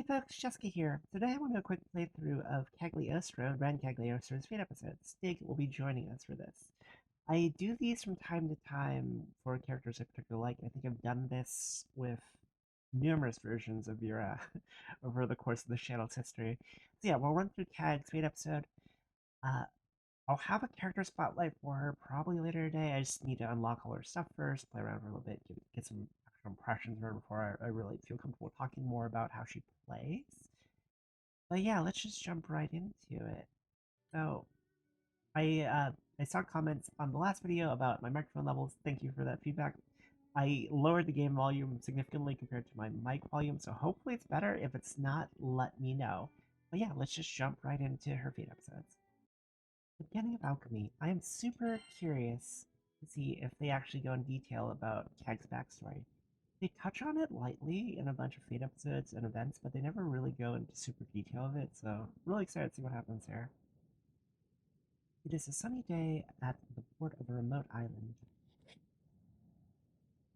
Hey folks, Jessica here. Today I want to do a quick playthrough of Cagliostro, Grand Cagliostro's Fate episode. Stig will be joining us for this. I do these from time to time for characters I particularly like. I think I've done this with numerous versions of Vera over the course of the channel's history. So yeah, we'll run through Cag's Fate episode. Uh, I'll have a character spotlight for her probably later today. I just need to unlock all her stuff first, play around for a little bit, get some actual impressions of her before I really feel comfortable talking more about how she plays. But yeah, let's just jump right into it. So I saw comments on the last video about my microphone levels. Thank you for that feedback. I lowered the game volume significantly compared to my mic volume, so hopefully it's better. If it's not, let me know. But yeah, let's just jump right into her Fate episodes. The beginning of Alchemy. I am super curious to see if they actually go in detail about Kag's backstory. They touch on it lightly in a bunch of Fate episodes and events, but they never really go into super detail of it, so really excited to see what happens here. It is a sunny day at the port of a remote island.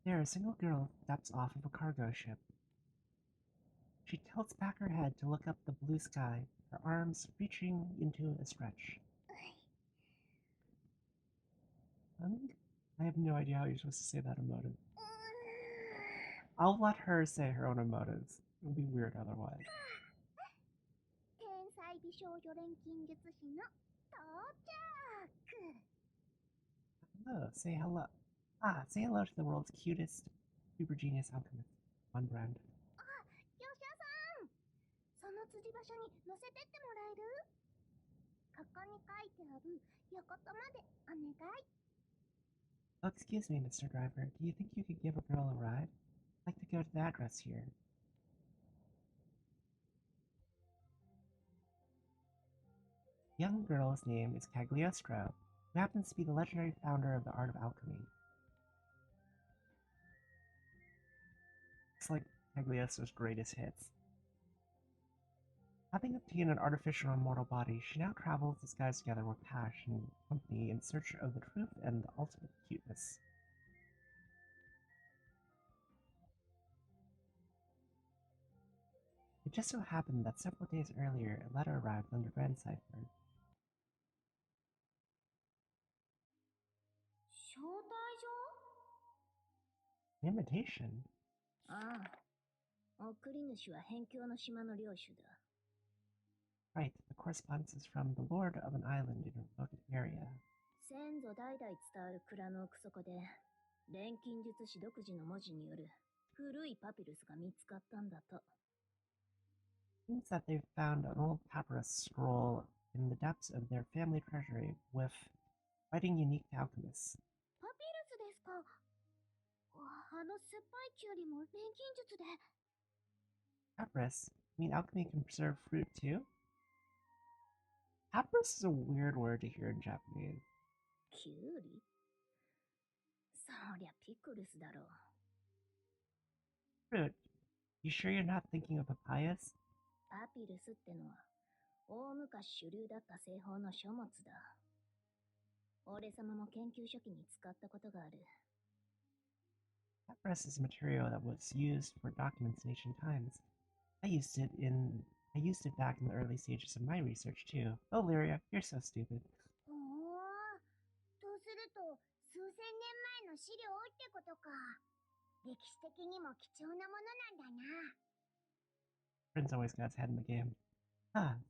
There, a single girl steps off of a cargo ship. She tilts back her head to look up the blue sky, her arms reaching into a stretch. I have no idea how you're supposed to say that emotive. I'll let her say her own emotives. It'll be weird otherwise. Hello, say hello. Say hello to the world's cutest super genius alchemist. One brand. Oh, excuse me, Mr. Driver. Do you think you could give a girl a ride? I'd like to go to the address here. The young girl's name is Cagliostro, who happens to be the legendary founder of the art of alchemy. It's like Cagliostro's greatest hits. Having obtained an artificial immortal body, she now travels disguised together with passion and company in search of the truth and the ultimate cuteness. It just so happened that several days earlier, a letter arrived under Grand Cipher. An invitation? Right, the correspondence is from the lord of an island in a remote area. Seems that they've found an old papyrus scroll in the depths of their family treasury with writing unique to alchemists. Papyrus? You mean alchemy can preserve fruit too? Papyrus is a weird word to hear in Japanese. Fruit? You sure you're not thinking of papayas? Papyrus is a material that was used for documents in ancient times. I used it back in the early stages of my research too. Oh, Lyria, you're so stupid. Prince always got his head in the game.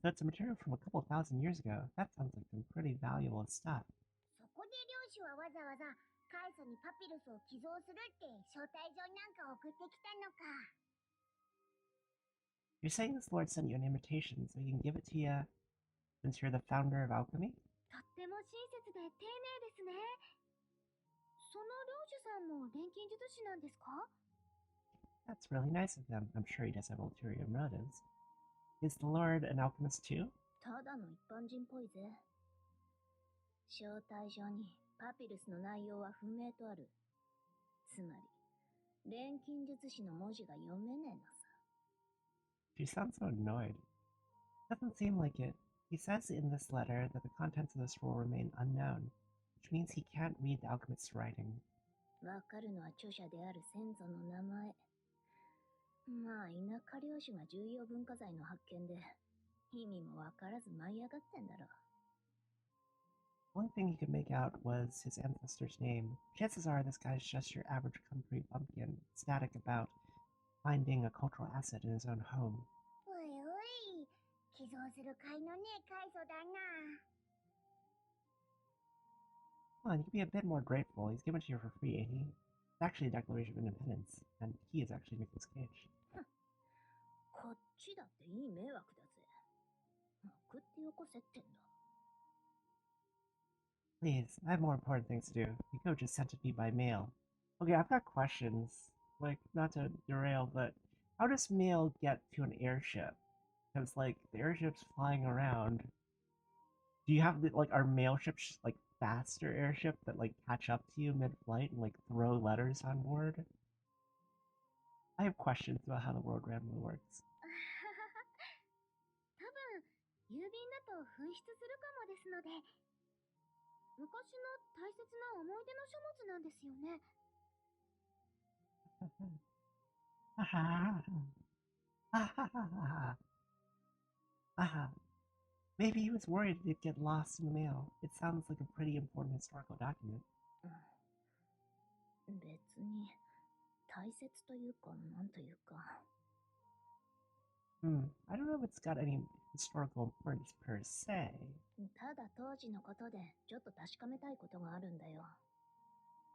That's a material from a couple thousand years ago. That sounds like some pretty valuable stuff. You're saying this lord sent you an invitation so he can give it to you since you're the founder of alchemy? That's really nice of him. I'm sure he does have ulterior motives. Is the lord an alchemist too? She sounds so annoyed. Doesn't seem like it. He says in this letter that the contents of the scroll remain unknown, which means he can't read the alchemist's writing. まあ、田舎領主が重要文化財の発見で、意味もわからず舞い上がってんだろ。The only thing he could make out was his ancestor's name. Chances are this guy's just your average country bumpkin, ecstatic about finding a cultural asset in his own home. おいおい、寄贈する甲斐のねえ快祖だな。Come on, you can be a bit more grateful. He's given it to you for free, ain't he? It's actually a Declaration of Independence, and he is actually Nicolas Cage. こっちだっていい迷惑だぜ。送ってよこせってんだ。Please, I have more important things to do. The coach just sent it me by mail. Okay, I've got questions. Like, not to derail, but how does mail get to an airship? Because, like, the airship's flying around. Do you have, like, are mail ships, like, faster airship that, like, catch up to you mid-flight and, like, throw letters on board? I have questions about how the world Granblue works. 多分、郵便だと紛失するかもですので、昔の大切な思い出の書物なんですよね。Maybe he was worried it'd get lost in the mail. It sounds like a pretty important historical document. 別に、大切というか、なんというか。I don't know if it's got any historical importance per se. ただ当時のことで、ちょっと確かめたいことがあるんだよ。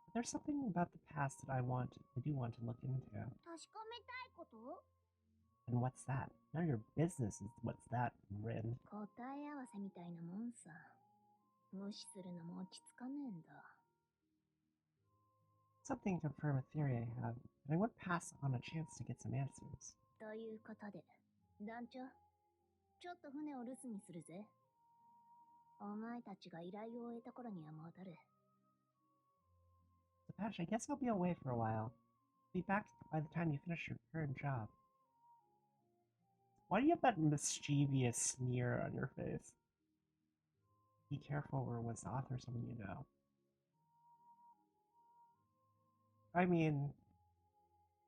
But there's something about the past that I do want to look into. 確かめたいこと？ And what's that? None of your business is what's that, Rin. 答え合わせみたいなもんさ。無視するのも落ち着かねえんだ。Something to confirm a theory I have, and I would pass on a chance to get some answers. ということで、団長、ちょっと船を留守にするぜ。お前たちが依頼を終えた頃には戻る。So, Pash, I guess I'll be away for a while. Be back by the time you finish your current job. Why do you have that mischievous sneer on your face? Be careful, or was the author someone you know? I mean,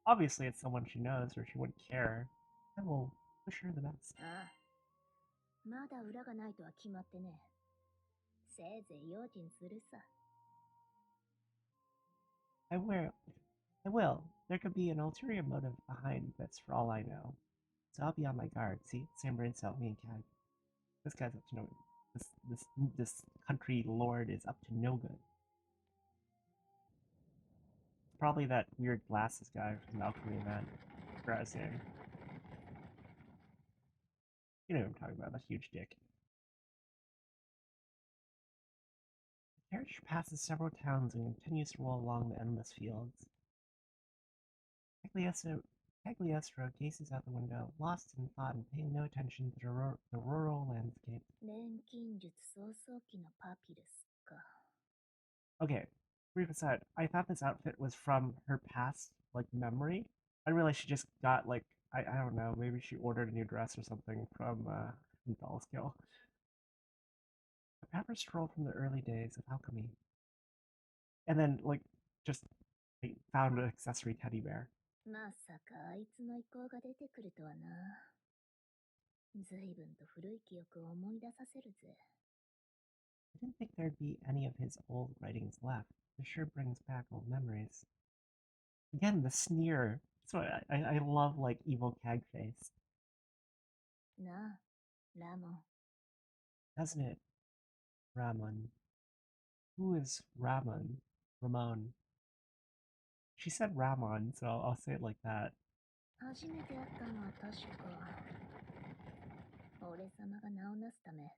obviously it's someone she knows, or she wouldn't care. I will wish her the best. ああ。まだ裏がないとは決まってね。せいぜい用心するさ。I will. I will. There could be an ulterior motive behind this for all I know. So I'll be on my guard. See, same brain cell, me and Cag. This guy's up to no this country lord is up to no good. Probably that weird glasses guy from the alchemy event. Forgot his name. You know what I'm talking about, that huge dick. The carriage passes several towns and continues to roll along the endless fields. Cagliostro gazes out the window, lost in thought and paying no attention to the rural landscape. 錬金術創造期のパピルスか。Okay, brief aside, I thought this outfit was from her past, like, memory. I didn't realize she just got, like, I don't know, maybe she ordered a new dress or something from Doll's Kill. A proper stroll from the early days of alchemy. And then, like, just like, found an accessory teddy bear. まさかあいつの意向が出てくるとはな。随分と古い記憶を思い出させるぜ。I didn't think there'd be any of his old writings left. It sure brings back old memories. Again, the sneer. So I love, like, evil Cag face. なあ、ラモン。Doesn't it, Ramon? Who is Ramon? Ramon. She said Ramon, so I'll say it like that. 初めて会ったのは確か。俺様が名をなすため、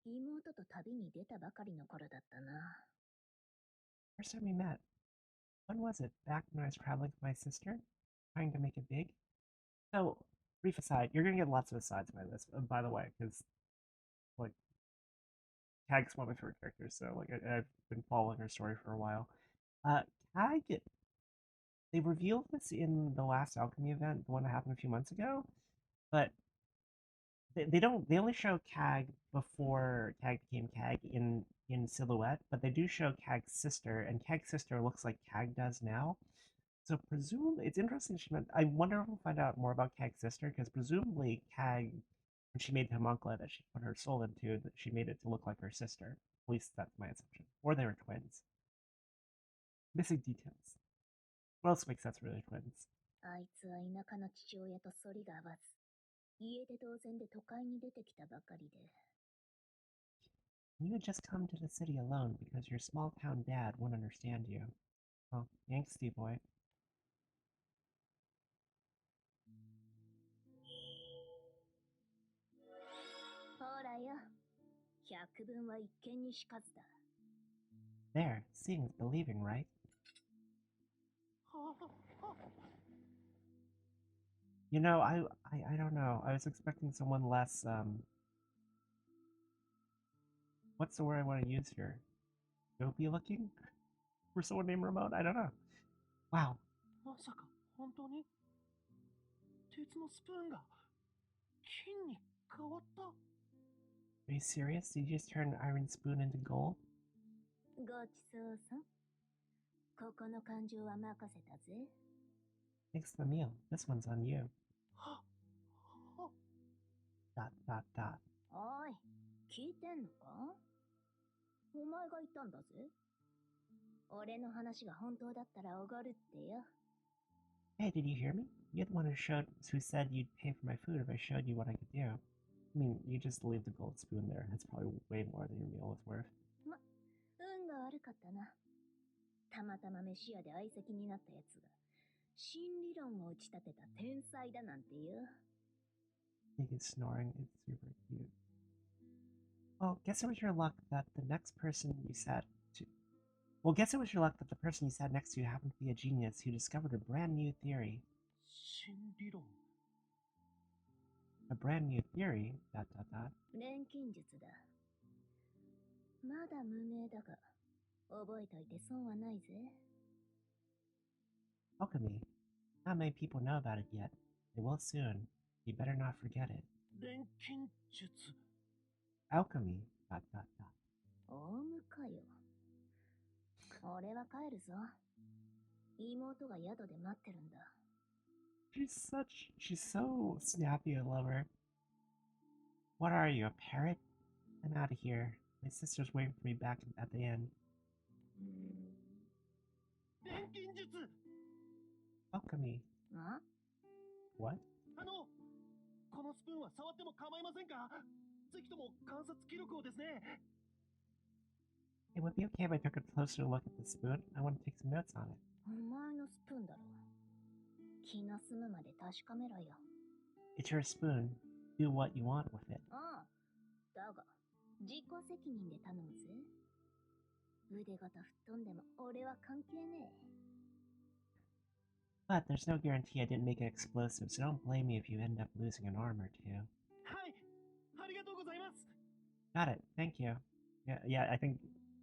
妹と旅に出たばかりの頃だったな。First time we met. When was it? Back when I was traveling with my sister? Trying to make it big? So, brief aside, you're gonna get lots of asides by this, by the way, because, like, Cag's one of my favorite characters, so, like, I've been following her story for a while. Cag, they revealed this in the last alchemy event, the one that happened a few months ago, but they only show Cag before Cag became Cag in silhouette, but they do show Cag's sister, and Cag's sister looks like Cag does now. So presumably, it's interesting she meant. I wonder if we'll find out more about Kag's sister, because presumably Kag, when she made the homunculi that she put her soul into, that she made it to look like her sister. At least that's my assumption. Or they were twins. Missing details. What else makes sense for really twins? あいつは田舎の父親と反りが合わず、家出同然で都会に出てきたばかりで。You had just come to the city alone because your small town dad wouldn't understand you. Oh, angsty boy. ほらよ、百聞は一見にしかずだ。There, seeing is believing, right? You know, I don't know. I was expecting someone less, what's the word I want to use here? Dopey looking? For someone named Ramon? I don't know. Wow. まさか本当に鉄のスプーンが金に変わった Are you serious? Did you just turn an iron spoon into gold? ごちそうさん。ここの感情は任せたぜ。Thanks for the meal. This one's on you. はは Dot, dot, dot. おい、聞いてんのか？お前が言ったんだぜ。俺の話が本当だったらおごるってよ。Hey, did you hear me? You're the one who said you'd pay for my food if I showed you what I could do. I mean, you just leave the gold spoon there. That's probably way more than your meal was worth. 運が悪かったな。たまたま飯屋で相席になったやつが、新理論を打ち立てた天才だなんてよ。Pig is snoring. It's super cute. Well, guess it was your luck that the next person you sat to. Well, guess it was your luck that the person you sat next to happened to be a genius who discovered a brand new theory. 新理論 A brand new theory? Dot, dot, dot. 錬金術だ。まだ無名だが、覚えといて損はないぜ。Alchemy. Not many people know about it yet. They will soon. You better not forget it. 錬金術 Alchemy. Dot, dot, dot. オウムかよ。俺は帰るぞ。妹が宿で待ってるんだ。She's so snappy, I love her. What are you, a parrot? I'm out of here. My sister's waiting for me back at the inn. 錬金術 Alchemy. あ？ What? このスプーンは触っても構いませんかぜひとも観察記録をですね It would be okay if I took a closer look at the spoon. I want to take some notes on it. お前のスプーンだろ。気が済むまで確かめろよ。It's your spoon. Do what you want with it. ああ。だが、自己責任で頼むぜ。腕型吹っ飛んでも俺は関係ねえ。 But there's no guarantee I didn't make it explosive, so don't blame me if you end up losing an arm or two. はいありがとうございます Got it. Thank you. Yeah, I think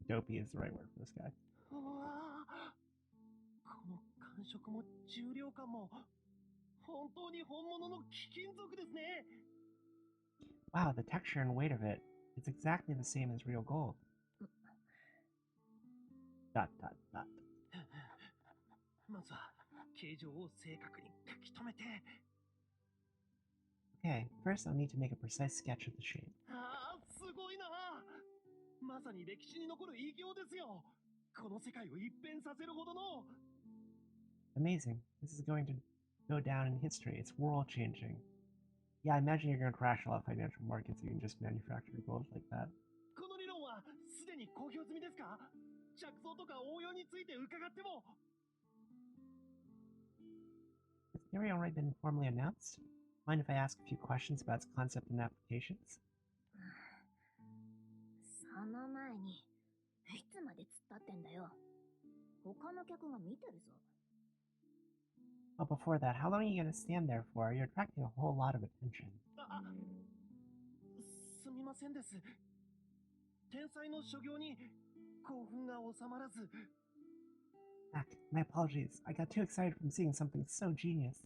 dopey is the right word for this guy. うわあこの感触も重量感も本当に本物の貴金属ですね Wow, the texture and weight of it. It's exactly the same as real gold. Dot, dot, dot. まずは形状を正確に書き留めて Okay, first I'll need to make a precise sketch of the shape. ああすごいなまさに歴史に残る偉業ですよこの世界を一変させるほどの Amazing. This is going to go down in history. It's world changing. Yeah, I imagine you're going to crash a lot of financial markets if you can just manufacture gold like that. この理論はすでに公表済みですか着想とか応用について伺っても Has the theory already been formally announced? Mind if I ask a few questions about its concept and applications? その前に、いつまで突っ立ってんだよ。他の客が見てるぞ。 Well, before that, how long are you going to stand there for? You're attracting a whole lot of attention. すみませんです天才の所業に興奮が収まらず Mac, my apologies. I got too excited from seeing something so genius.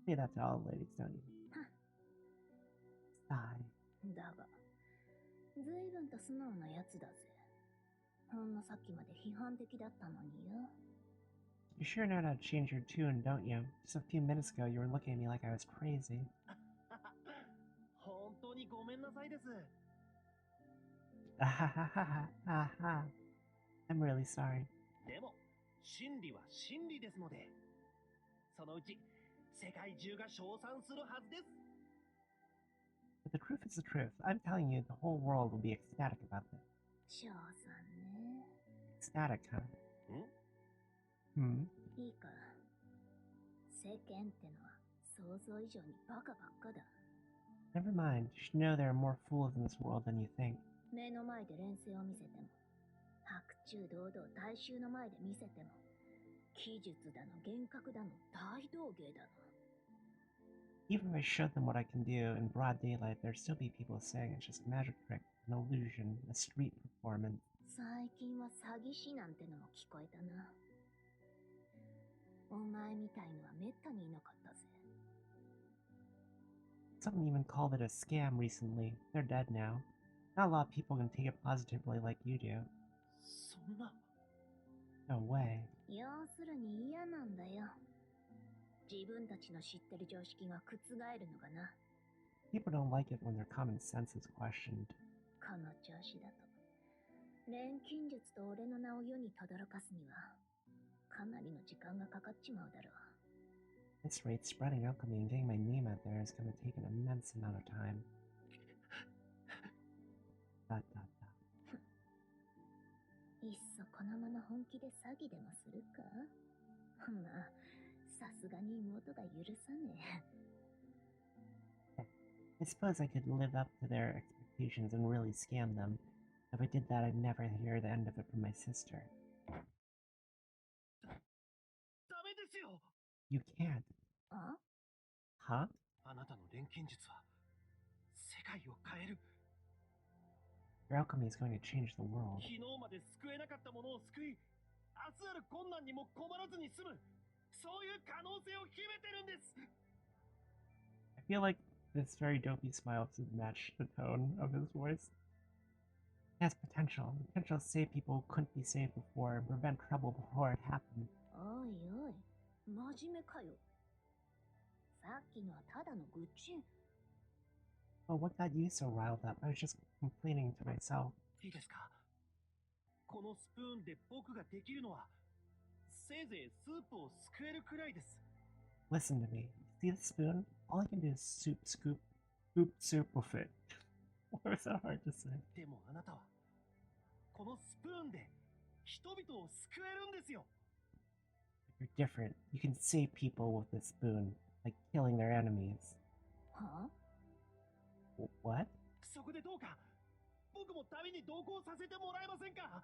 Say that to all ladies, don't you? Sigh. だが、随分と素直なやつだぜ。ほんのさっきまで批判的だったのによ。You sure know how to change your tune, don't you? Just a few minutes ago, you were looking at me like I was crazy. 本当にごめんなさいです。Ahahaha. I'm really sorry. でも、真理は真理ですので、そのうち世界中が称賛するはずです。But the truth is the truth. I'm telling you, the whole world will be ecstatic about this. 翔さんね。Ecstatic, huh? ん Hmm? いいか。世間ってのは想像以上にバカばっかだ。Never mind. You should know there are more fools in this world than you think. 目の前で連戦を見せても、白昼堂々大衆の前で見せても、奇術だの幻覚だの大道芸だの。Even if I showed them what I can do in broad daylight, there'd still be people saying it's just a magic trick, an illusion, a street performance. 最近は詐欺師なんてのも聞こえたな。お前みたいのはめったにいなかったぜ。Someone even called it a scam recently. They're dead now. Not a lot of people can take it positively like you do. そんな。No way. 要するに嫌なんだよ。自分たちの知ってる常識が覆るのがな。People don't like it when their common sense is questioned. この調子だと、錬金術と俺の名を世に轟かすには、かなりの時間がかかっちまうだろう。At this rate, spreading alchemy and getting my name out there is going to take an immense amount of time. Dot, dot, dot. いっそこのまま本気で詐欺でもするか？まあ、さすがに妹が許さねえ。I suppose I could live up to their expectations and really scam them. If I did that, I'd never hear the end of it from my sister. ダメですよ。 You can't. あ？ Huh? あなたの錬金術は世界を変える。 Your alchemy is going to change the world. 昨日まで救えなかったものを救い、明日ある困難にも困らずに済む、そういう可能性を秘めてるんです。 I feel like this very dopey smile doesn't match the tone of his voice. It has potential. Potential to save people who couldn't be saved before and prevent trouble before it happened. おいおい、真面目かよ。さっきのはただの愚痴。Oh, what got you so riled up? I was just complaining to myself. いいですか？このスプーンで僕ができるのは、せいぜいスープをすくえるくらいです。 Listen to me. See the spoon? All I can do is scoop soup with it. Why was that hard to say? でもあなたは、このスプーンで人々を救えるんですよ。 You're different. You can save people with a spoon, like killing their enemies. は？ What? そこでどうか、僕も旅に同行させてもらえませんか？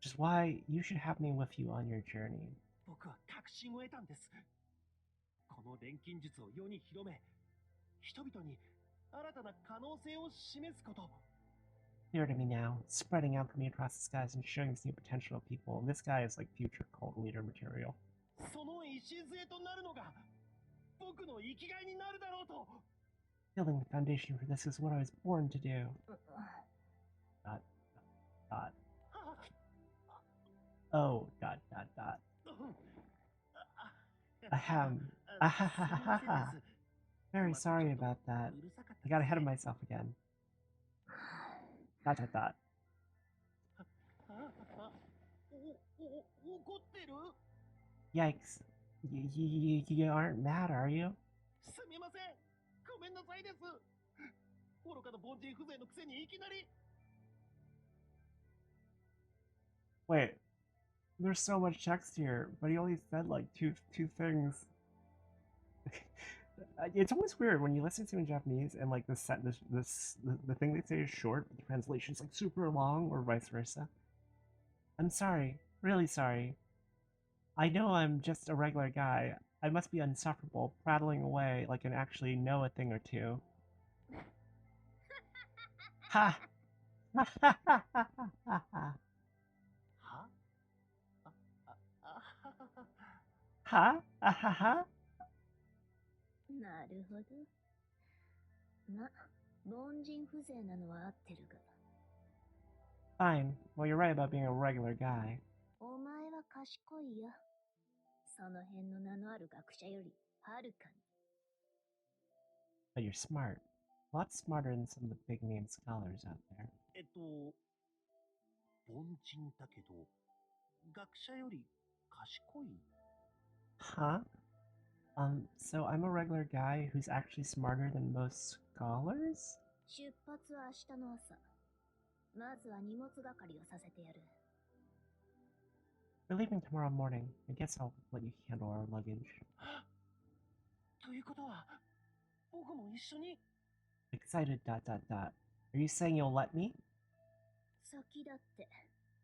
Which is why you should have me with you on your journey. 僕は確信を得たんです。この錬金術を世に広め、人々に新たな可能性を示すこと。 Clear to me now. Spreading alchemy across the skies and showing this new potential to people. This guy is like future cult leader material. その礎となるのが、僕の生きがいになるだろうと。 Building the foundation for this is what I was born to do. Dot, dot. Oh, dot, dot, dot. Ahem. Ahahaha. Very sorry about that. I got ahead of myself again. Dot, dot, dot. 怒ってる？ Yikes. You aren't mad, are you? すみません。ごめんなさいです。愚かな凡人風情のくせにいきなり。 Wait. There's so much text here, but he only said like two things. It's always weird when you listen to it in Japanese and like the thing they say is short, but the translation's like super long, or vice versa. I'm sorry, really sorry. I know I'm just a regular guy. I must be insufferable, prattling away like I actually know a thing or two. Ha! Ha ha ha ha ha ha! は？ Ha? Ah ha ha? なるほど。ま、凡人風情なのは合ってるが。 Fine. Well, you're right about being a regular guy. お前は賢いよ。その辺の名のある学者よりはるかに。But you're smart. A lot smarter than some of the big name scholars out there. 凡人だけど、学者より賢い？ Huh? So I'm a regular guy who's actually smarter than most scholars? 出発は明日の朝。まずは荷物係をさせてやる。We're leaving tomorrow morning. I guess I'll let you handle our luggage. ということは、僕も一緒に？ Excited. Are you saying you'll let me? 先だって、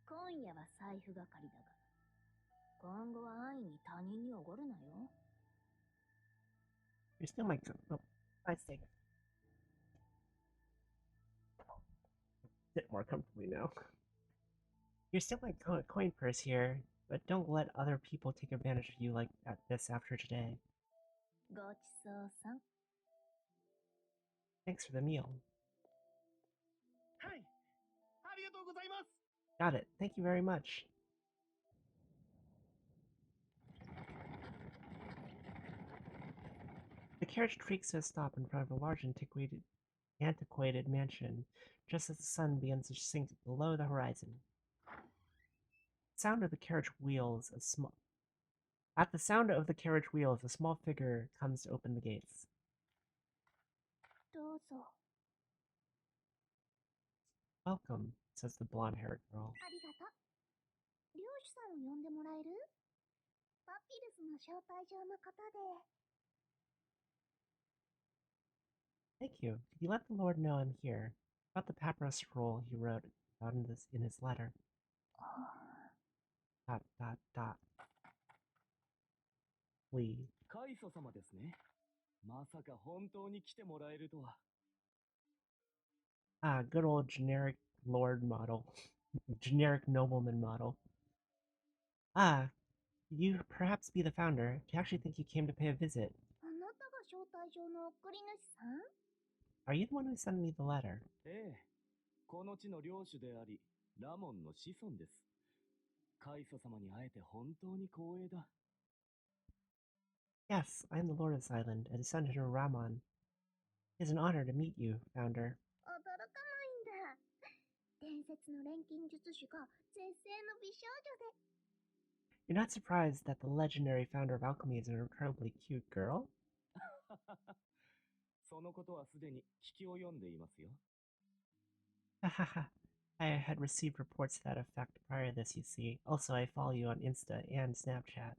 今夜は財布係だが、今後は安易に他人におごるなよ。You're still my oh, I stay. Sit more comfortably now. You're still my coin purse here, but don't let other people take advantage of you like this after today. ごちそうさん。Thanks for the meal. はい、ありがとうございます。 Got it. Thank you very much. The carriage creaks to a stop in front of a large antiquated mansion, just as the sun begins to sink below the horizon. Sound of the carriage wheels, At the sound of the carriage wheels, a small figure comes to open the gates. どうぞ。Welcome, says the blonde-haired girl. ありがとう。漁師さんを呼んでもらえる？パピルスの招待状のことで。Thank you. Could you let the Lord know I'm here? About the papyrus scroll he wrote about in his letter. ... Flee. カイソ様ですね。まさか本当に来てもらえるとは。Ah, good old generic lord model. Generic nobleman model. Ah, you perhaps be the founder. I actually think you came to pay a visit. あなたが招待状の送り主さん？ Are you the one who sent me the letter? ええ、この地の領主であり、ラモンの子孫です。カイソ様に会えて本当に光栄だ。Yes, I am the lord of this island, a descendant of Ramon. It is an honor to meet you, founder. 驚かないんだ。伝説の錬金術師が絶世の美少女で。You're not surprised that the legendary founder of alchemy is an incredibly cute girl? そのことはすでに聞き及んでいますよ。Hahaha. I had received reports to that effect prior to this, you see. Also, I follow you on Insta and Snapchat.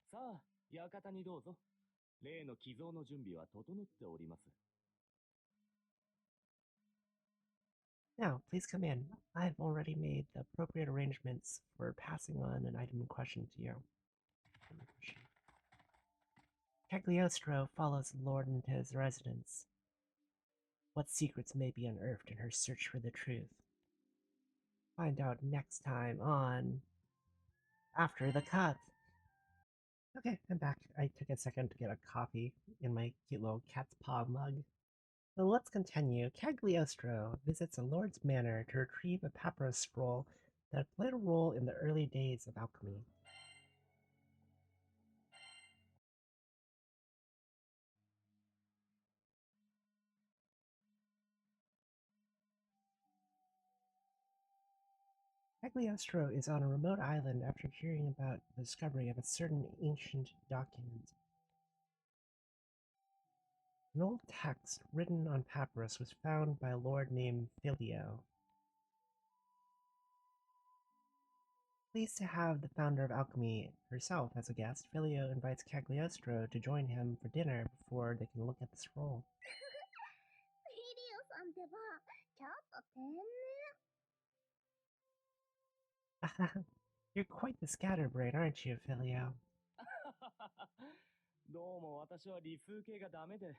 さあ、館にどうぞ。例の寄贈の準備は整っております。Now, please come in. I've already made the appropriate arrangements for passing on an item in question to you. Cagliostro follows the Lord into his residence. What secrets may be unearthed in her search for the truth? Find out next time on After the Cut. Okay, I'm back. I took a second to get a coffee in my cute little cat's paw mug. So let's continue. Cagliostro visits a lord's manor to retrieve a papyrus scroll that played a role in the early days of alchemy. Cagliostro is on a remote island after hearing about the discovery of a certain ancient document. An old text written on papyrus was found by a lord named Filio. Pleased to have the founder of alchemy herself as a guest, Filio invites Cagliostro to join him for dinner before they can look at the scroll. フィリオさんってば、ちょっと天然。You're quite the scatterbrain, aren't you, Filio? どうも私は理数系がダメで、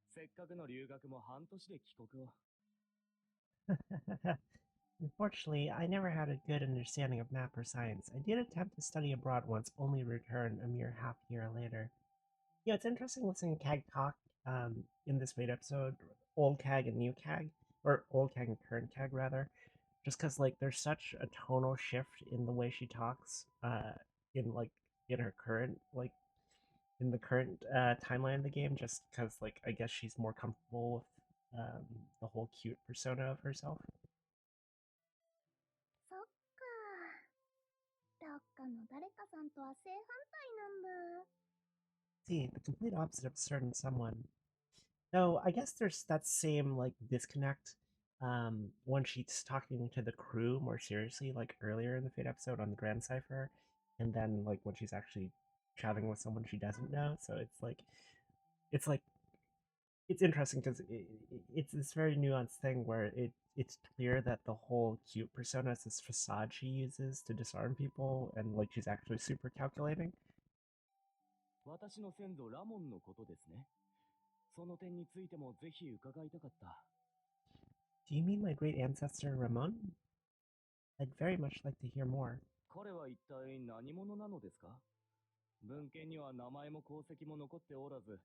せっかくの留学も半年で帰国を。Unfortunately, I never had a good understanding of math or science. I did attempt to study abroad once, only to return a mere half year later. Yeah, it's interesting listening to Cag talk in this Fate episode, old Cag and new Cag, or old Cag and current Cag rather, just because like there's such a tonal shift in the way she talks, in like in her current like in the current timeline of the game, just because like I guess she's more comfortable with the whole cute persona of herself. そっか。どっかの誰かさんとは正反対なんだ。See, the complete opposite of a certain someone. Though I guess there's that same like disconnect when she's talking to the crew more seriously, like earlier in the Fate episode on the Grand Cipher, and then like when she's actually chatting with someone she doesn't know. So it's like it's interesting because it's this very nuanced thing where it's clear that the whole cute persona is this facade she uses to disarm people, and like she's actually super calculating. 私の先祖ラモンのことですね。その点についてもぜひ伺いたかった。Do you mean my great ancestor Ramon? I'd very much like to hear more. 彼は一体何者なのですか？文献には名前も功績も残っておらず、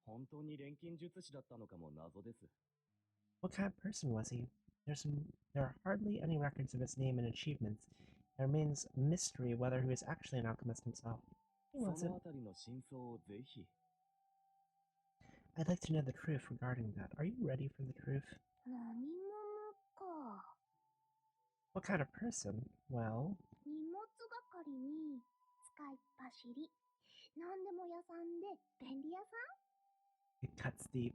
本当に錬金術師だったのかも謎です。What kind of person was he? There are hardly any records of his name and achievements. It remains a mystery whether he was actually an alchemist himself. He そ wasn't. のあたりの真相をぜひ。I'd like to know the truth regarding that. Are you ready for the truth? 何者か。What kind of person? Well, 荷物係に使いっ走り。何でも屋さんで便利屋さん it cuts deep.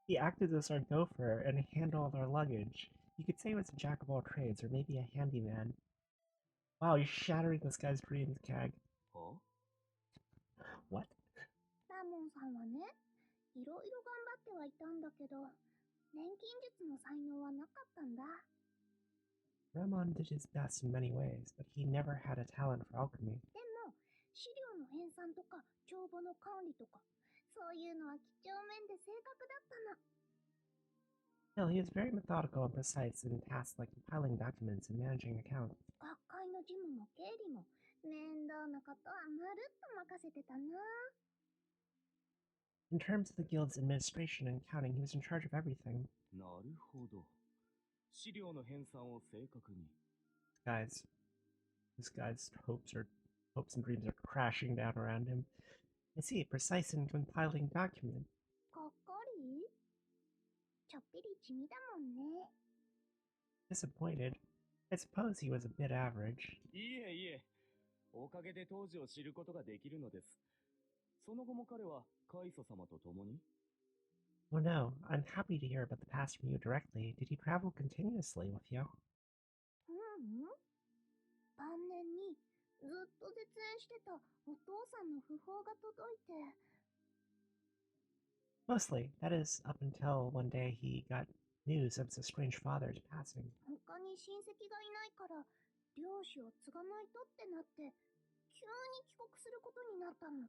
He acted as our gopher and handled our luggage. You could say he was a jack of all trades, or maybe a handyman. Wow, you're shattering this guy's dreams, Cag. は？ What? ラモンさんはね、いろいろ頑張ってはいたんだけど、錬金術の才能はなかったんだ。Ramon did his best in many ways, but he never had a talent for alchemy. でも、資料の編纂とか帳簿の管理とか、そういうのは几帳面で正確だったの。Still, he was very methodical and precise in tasks like compiling documents and managing accounts. 学会の事務も経理も、面倒なことはまるっと任せてたな。In terms of the guild's administration and accounting, he was in charge of everything. なるほど。資料の編纂を正確に。Guys, this guy's hopes and dreams are crashing down around him. I see, precise in compiling documents. かっこりちょっぴり地味だもんね。Disappointed. I suppose he was a bit average. いえいえ。おかげで当時を知ることができるのです。その後も彼はカイソ様と共に。 Oh no, I'm happy to hear about the past from you directly. Did he travel continuously with you? 晩年にずっと絶縁してたお父さんの訃報が届いて。Mostly. That is, up until one day he got news of his estranged father's passing. 他に親戚がいないから領主を継がないとってなって急に帰国することになったの。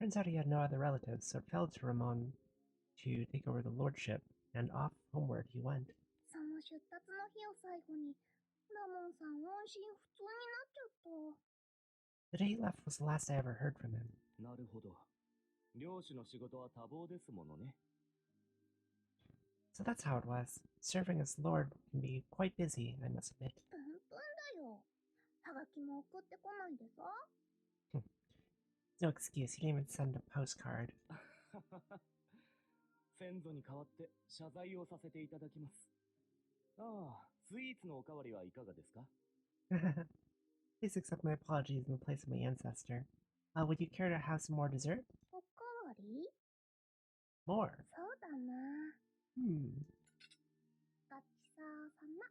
Turns out he had no other relatives, so it fell to Ramon to take over the lordship, and off homeward he went. その出立の日を最後にラモンさん音信不通になっちゃった。 The day he left was the last I ever heard from him. なるほど。領主の仕事は多忙ですものね。 So that's how it was. Serving as lord can be quite busy, I must admit. プンプンだよ。はがきも送ってこないでさ。 No excuse, he didn't even send a postcard. 先祖に代わって謝罪をさせていただきます。ああ、スイーツのおかわりはいかがですか？ Please accept my apologies in the place of my ancestor. Would you care to have some more dessert? おかわり More? そうだな。ごちそうさま。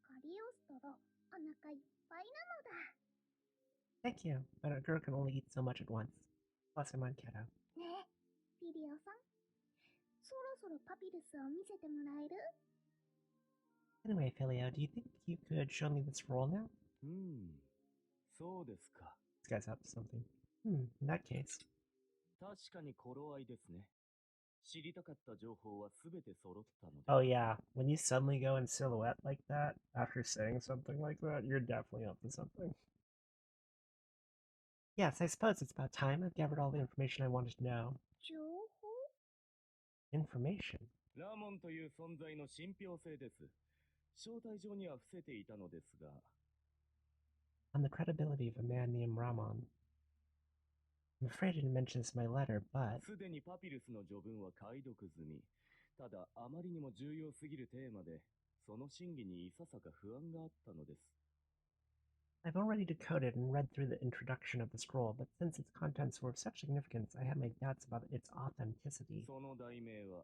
カリオストロ、お腹いっぱいなのだ。 Thank you, but a girl can only eat so much at once. Plus, I'm on keto. ねえ、ピリオさん。そろそろパピルスを見せてもらえる？ Anyway, Filio, do you think you could show me this roll now? そうですか。 This guy's up to something. In that case. 確かに頃合いですね。知りたかった情報はすべて揃ったので。 Oh yeah, when you suddenly go in silhouette like that, after saying something like that, you're definitely up to something. Yes, I suppose it's about time. I've gathered all the information I wanted to know. 情報？ Information? ラモンという存在の信憑性です。招待状には伏せていたのですが、On the credibility of a man named Ramon. I'm afraid it mentions my letter, but すでにパピルスの序文は解読済み。ただ、あまりにも重要すぎるテーマで、その真偽にいささか不安があったのです。I've already decoded and read through the introduction of the scroll, but since its contents were of such significance, I had my doubts about its authenticity. その題名は、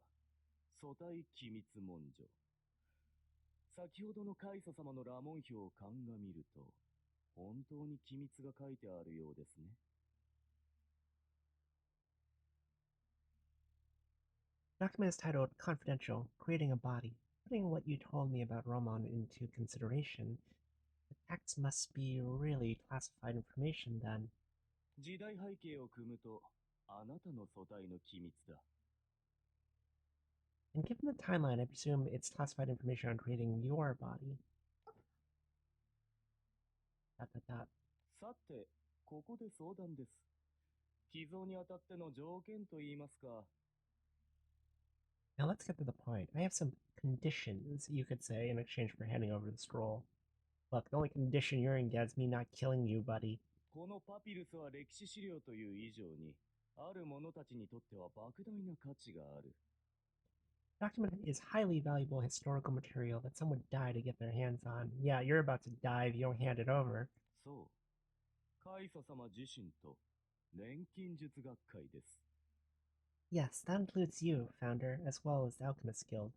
組対機密文書。先ほどのカイソ様のラモン表を鑑みると、本当に機密が書いてあるようですね。The document is titled Confidential, Creating a Body. Putting what you told me about Roman into consideration, the text must be really classified information then. 時代背景を組むと、あなたの組対の機密だ。And given the timeline, I presume it's classified information on creating your body. ... さて、ここで相談です。寄贈にあたっての条件といいますか。Now let's get to the point. I have some conditions, you could say, in exchange for handing over the scroll. Look, the only condition you're in is me not killing you, buddy. このパピルスは歴史資料という以上に、ある者たちにとっては莫大な価値がある。The document is highly valuable historical material that some would die to get their hands on. Yeah, you're about to die if you don't hand it over. そう。カイソ様自身と錬金術学会です。Yes, that includes you, founder, as well as the Alchemist Guild.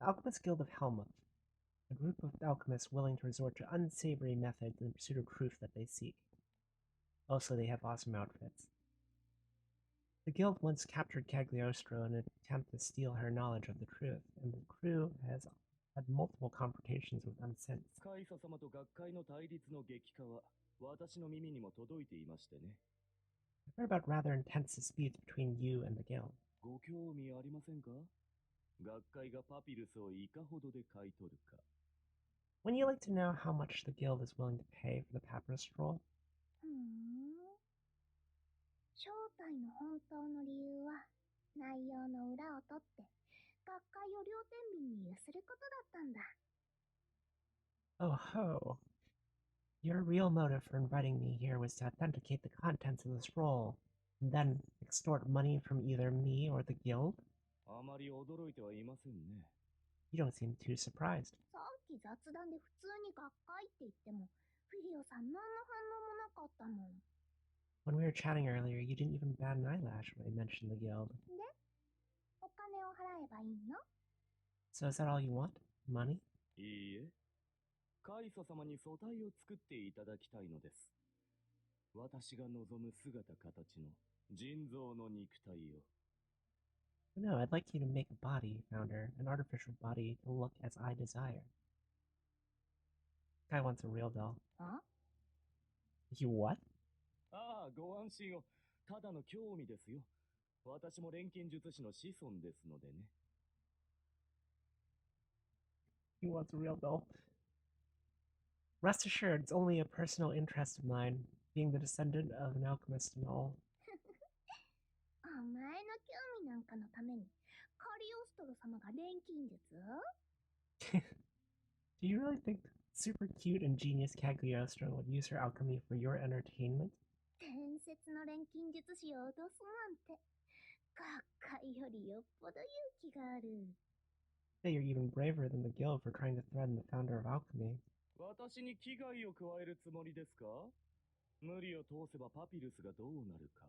The Alchemist Guild of Helmuth, a group of alchemists willing to resort to unsavory methods in pursuit of truth that they seek. Also, they have awesome outfits. The guild once captured Cagliostro in an attempt to steal her knowledge of the truth, and the crew has had multiple confrontations with them since. カイソ様と学会の対立の激化は、私の耳にも届いていましてね。I've heard about rather intense disputes between you and the guild. ご興味ありませんか？学会がパピルスをいかほどで買い取るか。Wouldn't you like to know how much the guild is willing to pay for the papyrus scroll? 正体の本当の理由は、内容の裏を取って、学会を両天秤に揺することだったんだ。Oh ho! Your real motive for inviting me here was to authenticate the contents of the scroll, and then extort money from either me or the guild? あまり驚いてはいませんね。You don't seem too surprised. さっき雑談で普通に学会って言っても、フィリオさん何の反応もなかったもん。When we were chatting earlier, you didn't even bat an eyelash when I mentioned the guild. で、お金を払えばいいの？ So is that all you want? Money? いいえ。カイソ様に素体を作っていただきたいのです。私が望む姿形の人造の肉体を。No, I'd like you to make a body, founder, an artificial body to look as I desire. Guy wants a real doll. あ？ You what? ああ、ご安心を。ただの興味ですよ。私も錬金術師の子孫ですのでね。He wants a real doll. Rest assured, it's only a personal interest of mine, being the descendant of an alchemist and all. お前の興味なんかのために、カリオストロ様が錬金術？ Do you really think super cute and genius Cagliostro would use her alchemy for your entertainment? 伝説の錬金術師を脅すなんて、学会よりよっぽど勇気がある。Say you're even braver than the guild for trying to threaten the founder of alchemy. 私に危害を加えるつもりですか？無理を通せばパピルスがどうなるか。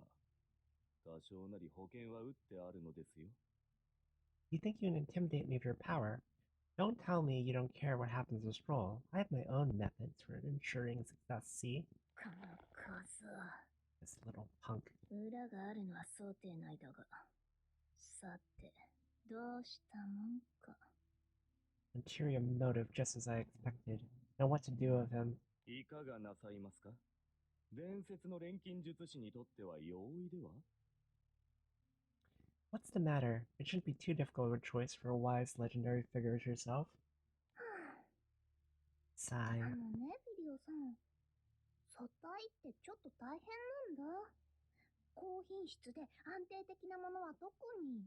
多少なり保険は打ってあるのですよ。You think you can intimidate me with your power? Don't tell me you don't care what happens to Stroll. I have my own methods for ensuring success, see? この小僧。This little punk. 裏があるのは想定内だが。さて、どうしたもんか。Interior motive just as I expected. Now what to do with him? いかがなさいますか？伝説の錬金術師にとっては容易では？ What's the matter? It shouldn't be too difficult of a choice for a wise legendary figure as yourself. あ Sigh. のね、ビリオさん。素体ってちょっと大変なんだ。高品質で安定的なものは特に。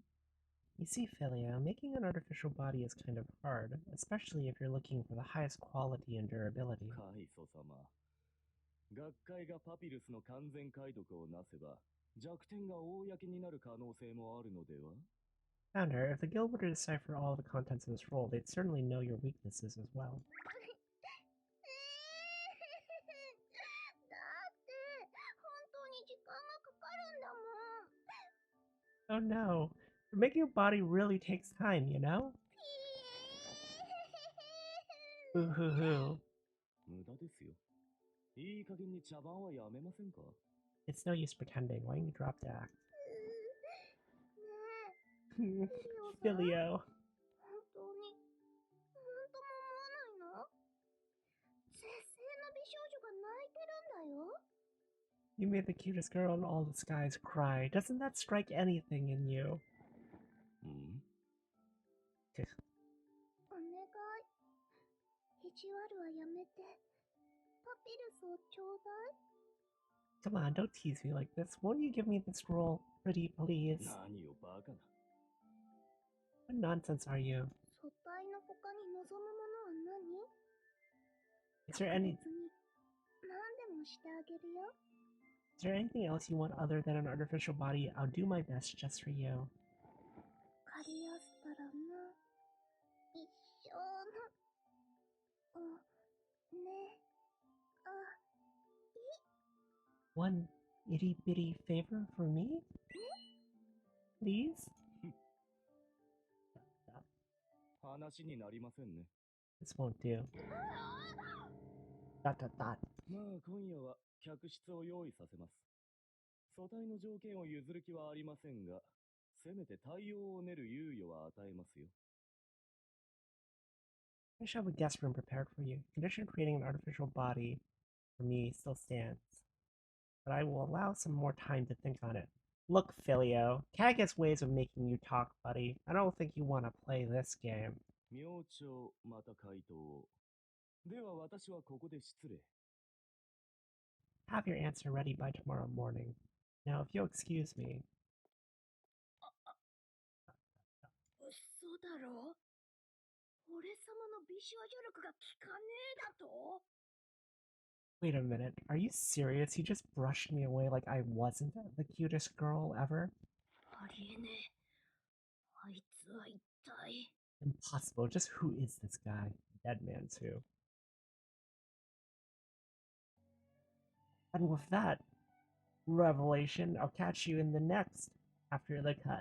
You see, Filio, making an artificial body is kind of hard, especially if you're looking for the highest quality and durability. カイソ様。学会がパピルスの完全解読をなせば、弱点が公になる可能性もあるのでは？ Founder, if the guild were to decipher all the contents of this roll, they'd certainly know your weaknesses as well. だって本当に時間がかかるんだもん。 Oh no, making a body really takes time, you know? Boo hoo hoo. 無駄ですよ。いい加減に茶番はやめませんか？ It's no use pretending. Why don't you drop the act? ねえ、 Filio. 本当になんとも思わないの？絶世の美少女が泣いてるんだよ。 You made the cutest girl in all the skies cry. Doesn't that strike anything in you? うんお願い。意地悪はやめて。パピルスをちょうだい。 Come on, don't tease me like this. Won't you give me this roll, pretty please? 何をバカな。 What nonsense are you? 素体の他に望むものは何？ Is there 特 any 別に何でもしてあげるよ。 is there anything else you want other than an artificial body? I'll do my best just for you. カリアスタラの一生のねあ One itty bitty favor for me? Please? 話になりませんね。 This won't do. Dot dot dot. まあ今夜は客室を用意させます。素体の条件を譲る気はありませんが、せめて対応を練る猶予は与えますよ。 I should have a guest room prepared for you. Condition creating an artificial body for me still stands. But I will allow some more time to think on it. Look, Filio, Cat has ways of making you talk, buddy. I don't think you want to play this game. 明朝また回答を。では私はここで失礼。 Have your answer ready by tomorrow morning. Now, if you'll excuse me. 嘘だろ？俺様の美少女力が効かねえだと？ Wait a minute, are you serious? He just brushed me away like I wasn't the cutest girl ever? ありえねえ。あいつは一体。 Impossible. Just who is this guy? Dead man, too. And with that revelation, I'll catch you in the next after the cut.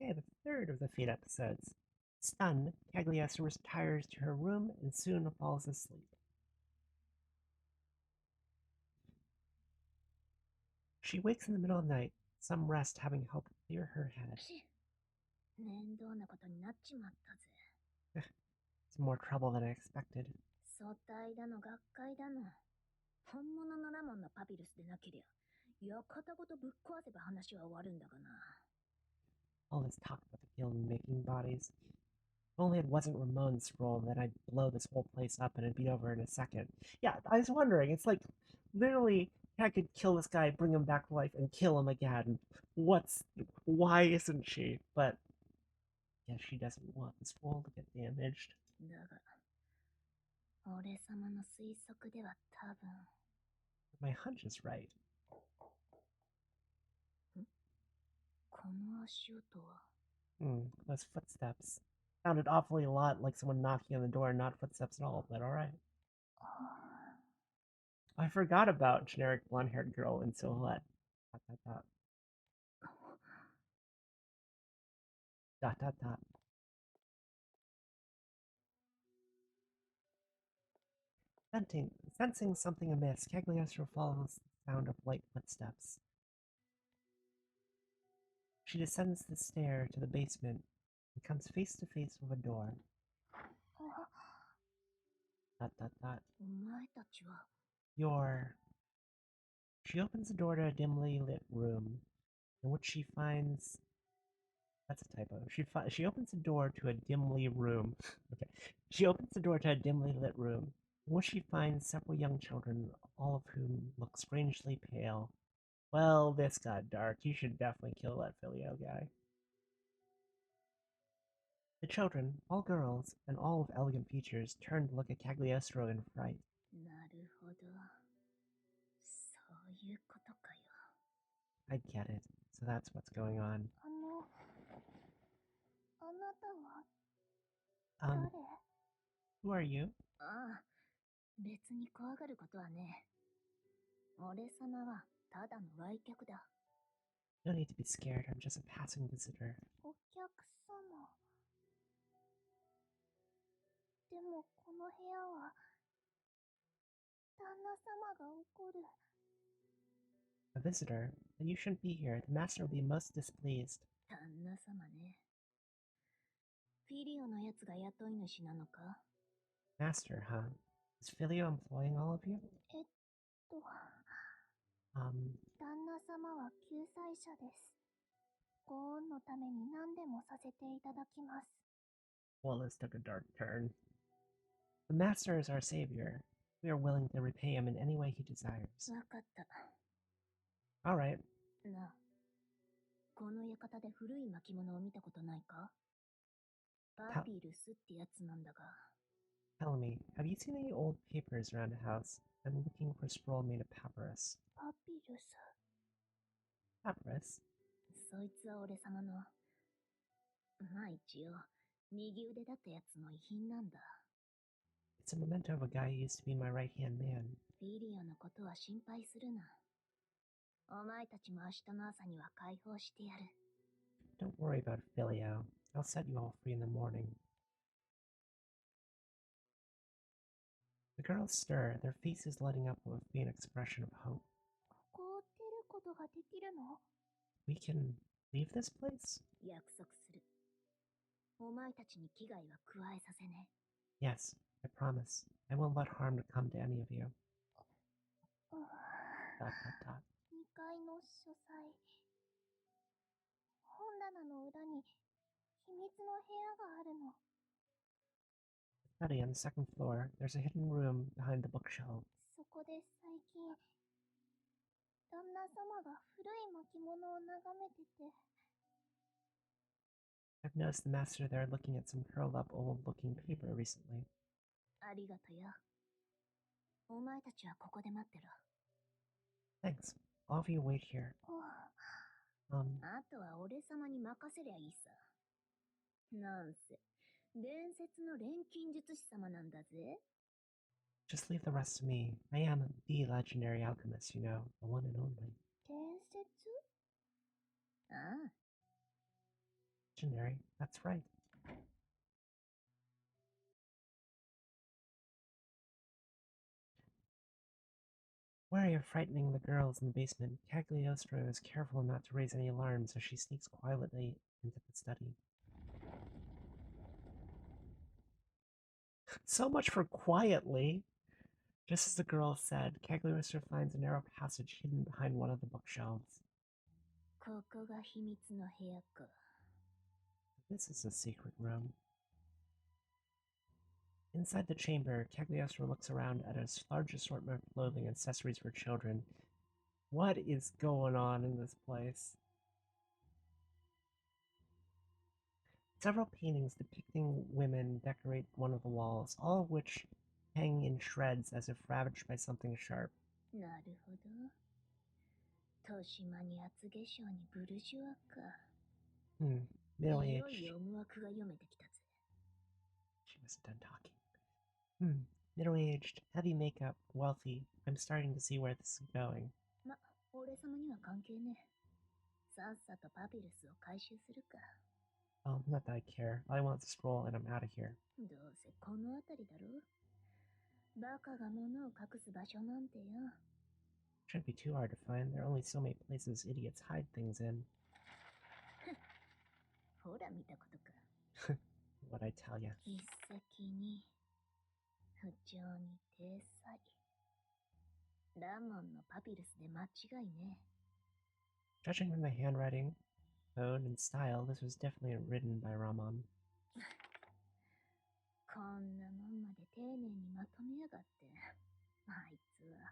Okay, the third of the Fate episodes. Stunned, Cagliostro retires to her room and soon falls asleep. She wakes in the middle of the night, some rest having helped clear her head. 面倒なことになっちまったぜ。 It's more trouble than I expected. 素体だの学会だの。本物のラモンのパピルスでなけりゃ、館ごとぶっ壊せば話は終わるんだがな。 All this talk about the guild making bodies. If only it wasn't Ramon's role, then I'd blow this whole place up and it'd be over in a second. Yeah, I was wondering, it's like, literally, Cat could kill this guy, bring him back to life, and kill him again. Why isn't she? But, yeah, she doesn't want this role to get damaged. だが、俺様の推測では多分。 My hunch is right. この足音は。 Those footsteps. Sounded awfully a lot like someone knocking on the door, not footsteps at all, but alright. I forgot about generic blonde-haired girl in silhouette. Dot, dot, dot. Dot, dot, dot. Sensing something amiss, Cagliostro follows the sound of light footsteps. She descends the stair to the basement and comes face to face with a door. Dot, dot, dot. お前たちは。 She opens the door to a dimly lit room, in which she finds. That's a typo. She opens the door to a dimly room. Okay. She opens the door to a dimly lit room, in which she finds several young children, all of whom look strangely pale. Well, this got dark. You should definitely kill that Filio guy. The children, all girls, and all with elegant features, turned to look at Cagliostro in fright. なるほど。そういうことかよ。I get it. So that's what's going on. あなたは Um, 誰？ who are you? ああ、別に怖がることはねえ。俺様はただの来客だ。No need to be scared. I'm just a passing visitor. お客様。でもこの部屋は旦那様が怒る。A visitor? Then you shouldn't be here. The master will be most displeased. 旦那様ね。フィリオのやつが雇い主なのか？ Master, huh? Is Filio employing all of you? 旦那様は救済者です。ご恩のために何でもさせていただきます。 Well, this took a dark turn. The master is our savior. We are willing to repay him in any way he desires. わかった。 All right. なあ、この館で古い巻物を見たことないか？パピルスってやつなんだが。 Tell me, have you seen any old papers around the house? I'm looking for a scroll made of papyrus. パピルス。 Papyrus? そいつは俺様の、まあ一応、右腕だったやつの遺品なんだ。 It's a memento of a guy who used to be my right-hand man. フィリオのことは心配するな。お前たちも明日の朝には解放してやる。 Don't worry about Filio. I'll set you all free in the morning. The girls stir, their faces lighting up with a faint expression of hope. ここを出ることができるの？ We can leave this place? 約束する。お前たちに危害は加えさせね。 Yes, I promise. I won't let harm to come to any of you. 2 階の書斎。本棚の裏に秘密の部屋があるの。 Study on the second floor. There's a hidden room behind the bookshelf. そこで最近、旦那様が古い巻物を眺めてて。 I've noticed the master there looking at some curled up old-looking paper recently. ありがとよ。お前たちはここで待ってろ。 Thanks. All of you wait here. あとは俺様に任せりゃいいさ。なんせ、伝説の錬金術師様なんだぜ。 Just leave the rest to me. I am the legendary alchemist, you know, the one and only. 伝説？ああ。 Legendary, that's right. Wary of frightening the girls in the basement, Cagliostro is careful not to raise any alarms as she sneaks quietly into the study. So much for quietly! Just as the girl said, Cagliostro finds a narrow passage hidden behind one of the bookshelves. ここが秘密の部屋か。 This is a secret room. Inside the chamber, Cagliostro looks around at a large assortment of clothing and accessories for children. What is going on in this place? Several paintings depicting women decorate one of the walls, all of which hang in shreds as if ravaged by something sharp. なるほど。豊島に厚化粧にブルジョアか。Middle-aged. いよいよ思惑が読めてきたぜ。 She wasn't done talking. Middle-aged, heavy makeup, wealthy. I'm starting to see where this is going. ま、俺様には関係ねえ。さっさとパピルスを回収するか。 Oh, not that I care. All I want is a scroll and I'm out of here. どうせこの辺りだろ。バカが物を隠す場所なんてよ。 Shouldn't be too hard to find. There are only so many places idiots hide things in. ほら見たことか。 What'd I tell ya? 一石に不調に体裁。ラモンのパピルスで間違いね。 Judging from the handwriting, tone, and style, this was definitely written by Ramon. こんなもんまで丁寧にまとめやがって。あいつは。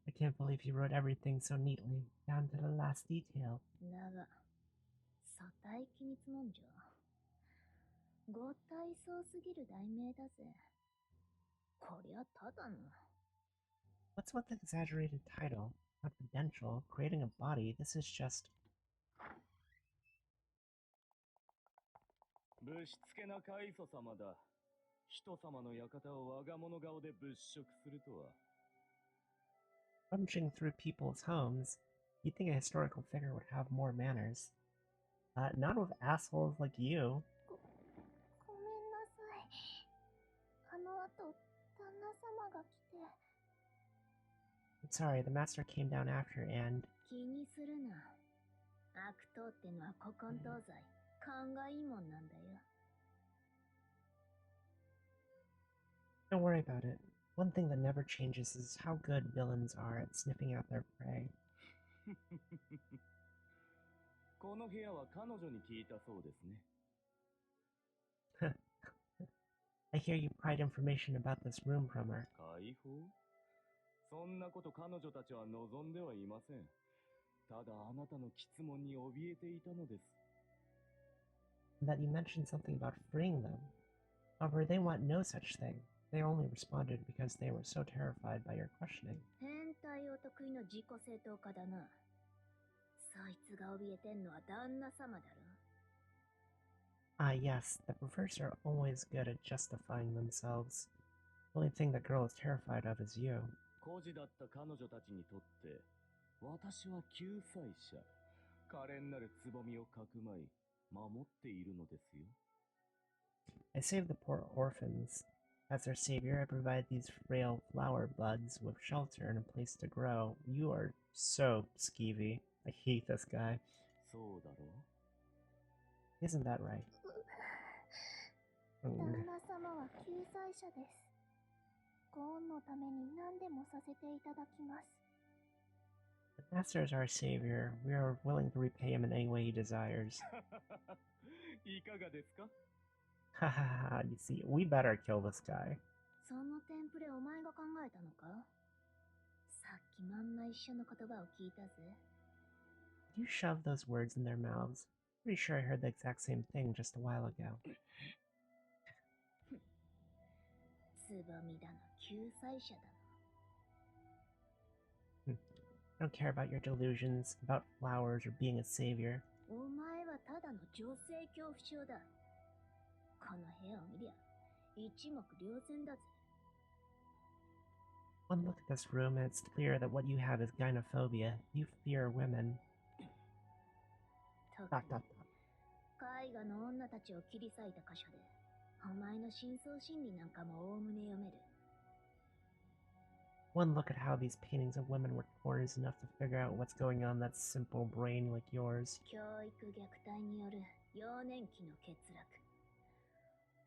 I can't believe he wrote everything so neatly, down to the last detail. だが、組対機密文書。ご体操すぎる題名だぜ。こりゃただの。What's with the exaggerated title? Confidential, creating a body, this is just... ぶしつけな海祖様だ。人様の館を我が物顔で物色するとは。Rummaging through people's homes, you'd think a historical figure would have more manners. Not with assholes like you. ごめんなさい。あの後、旦那様が来て。I'm sorry, the master came down after and... 気にするな。悪党ってのは古今東西、勘がいいもんなんだよ。Don't worry about it. One thing that never changes is how good villains are at sniffing out their prey. この部屋は彼女に聞いたそうですね。I hear you pried information about this room from her. 解放？そんなこと彼女たちは望んではいません。ただあなたの質問に怯えていたのです。And that you mentioned something about freeing them. However, they want no such thing. They only responded because they were so terrified by your questioning. 変態お得意の自己正当化だな。そいつが怯えてんのは旦那様だろ。Ah, yes, the perverse are always good at justifying themselves. The only thing the girl is terrified of is you. 孤児だった彼女たちにとって、私は救済者。可憐なるつぼみをかくまい、守っているのですよ。I save the poor orphans. As their savior, I provide these frail flower buds with shelter and a place to grow. You are so skeevy. I hate this guy. そうだろう? Isn't that right? 旦那様は救済者です。ゴーンのために何でもさせていただきます。The master is our savior. We are willing to repay him in any way he desires. いかがですか? Hahaha, you see, we better kill this guy. そのテンプレお前が考えたのか? さっきまんま一緒の言葉を聞いたぜ。You shove those words in their mouths. Pretty sure I heard the exact same thing just a while ago. つぼみだの、救済者だの。I don't care about your delusions, about flowers, or being a savior. お前はただの女性恐怖症だ。この部屋を見りゃ、一目瞭然だぜ。One look at this room and it's clear that what you have is gynophobia. You fear women. 特に絵画の女たちを切り裂いた箇所で、お前の深層心理なんかもおおむね読める。One look at how these paintings of women were torn is enough to figure out what's going on in that simple brain like yours. 教育虐待による幼年期の欠落。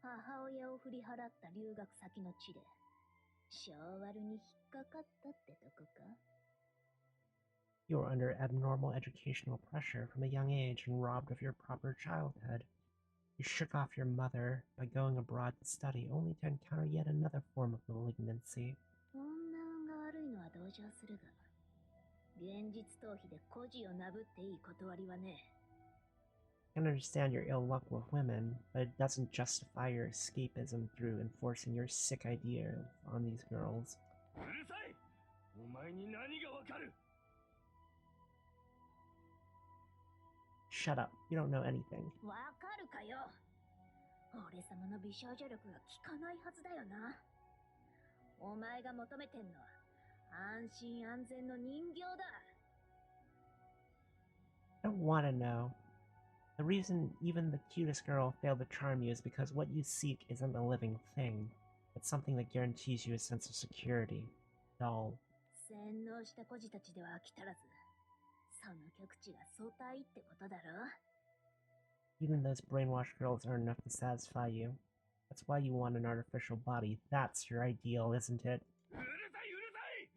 母親を振り払った留学先の地で、性悪に引っかかったってとこか? You were under abnormal educational pressure from a young age and robbed of your proper childhood. You shook off your mother by going abroad to study, only to encounter yet another form of malignancy. 女運が悪いのは同情するが、現実逃避で孤児をなぶっていい断りはねえ。I can understand your ill luck with women, but it doesn't justify your escapism through enforcing your sick ideas on these girls. うるさい! お前に何がわかる? Shut up. You don't know anything. わかるかよ。俺様の美少女力が効かないはずだよな。お前が求めてんのは安心安全の人形だ。I don't want to know. The reason even the cutest girl failed to charm you is because what you seek isn't a living thing. It's something that guarantees you a sense of security. Dull. 洗脳した孤児たちでは飽き足らず、その極致が相対ってことだろ? Even those brainwashed girls aren't enough to satisfy you. That's why you want an artificial body. That's your ideal, isn't it? うるさい!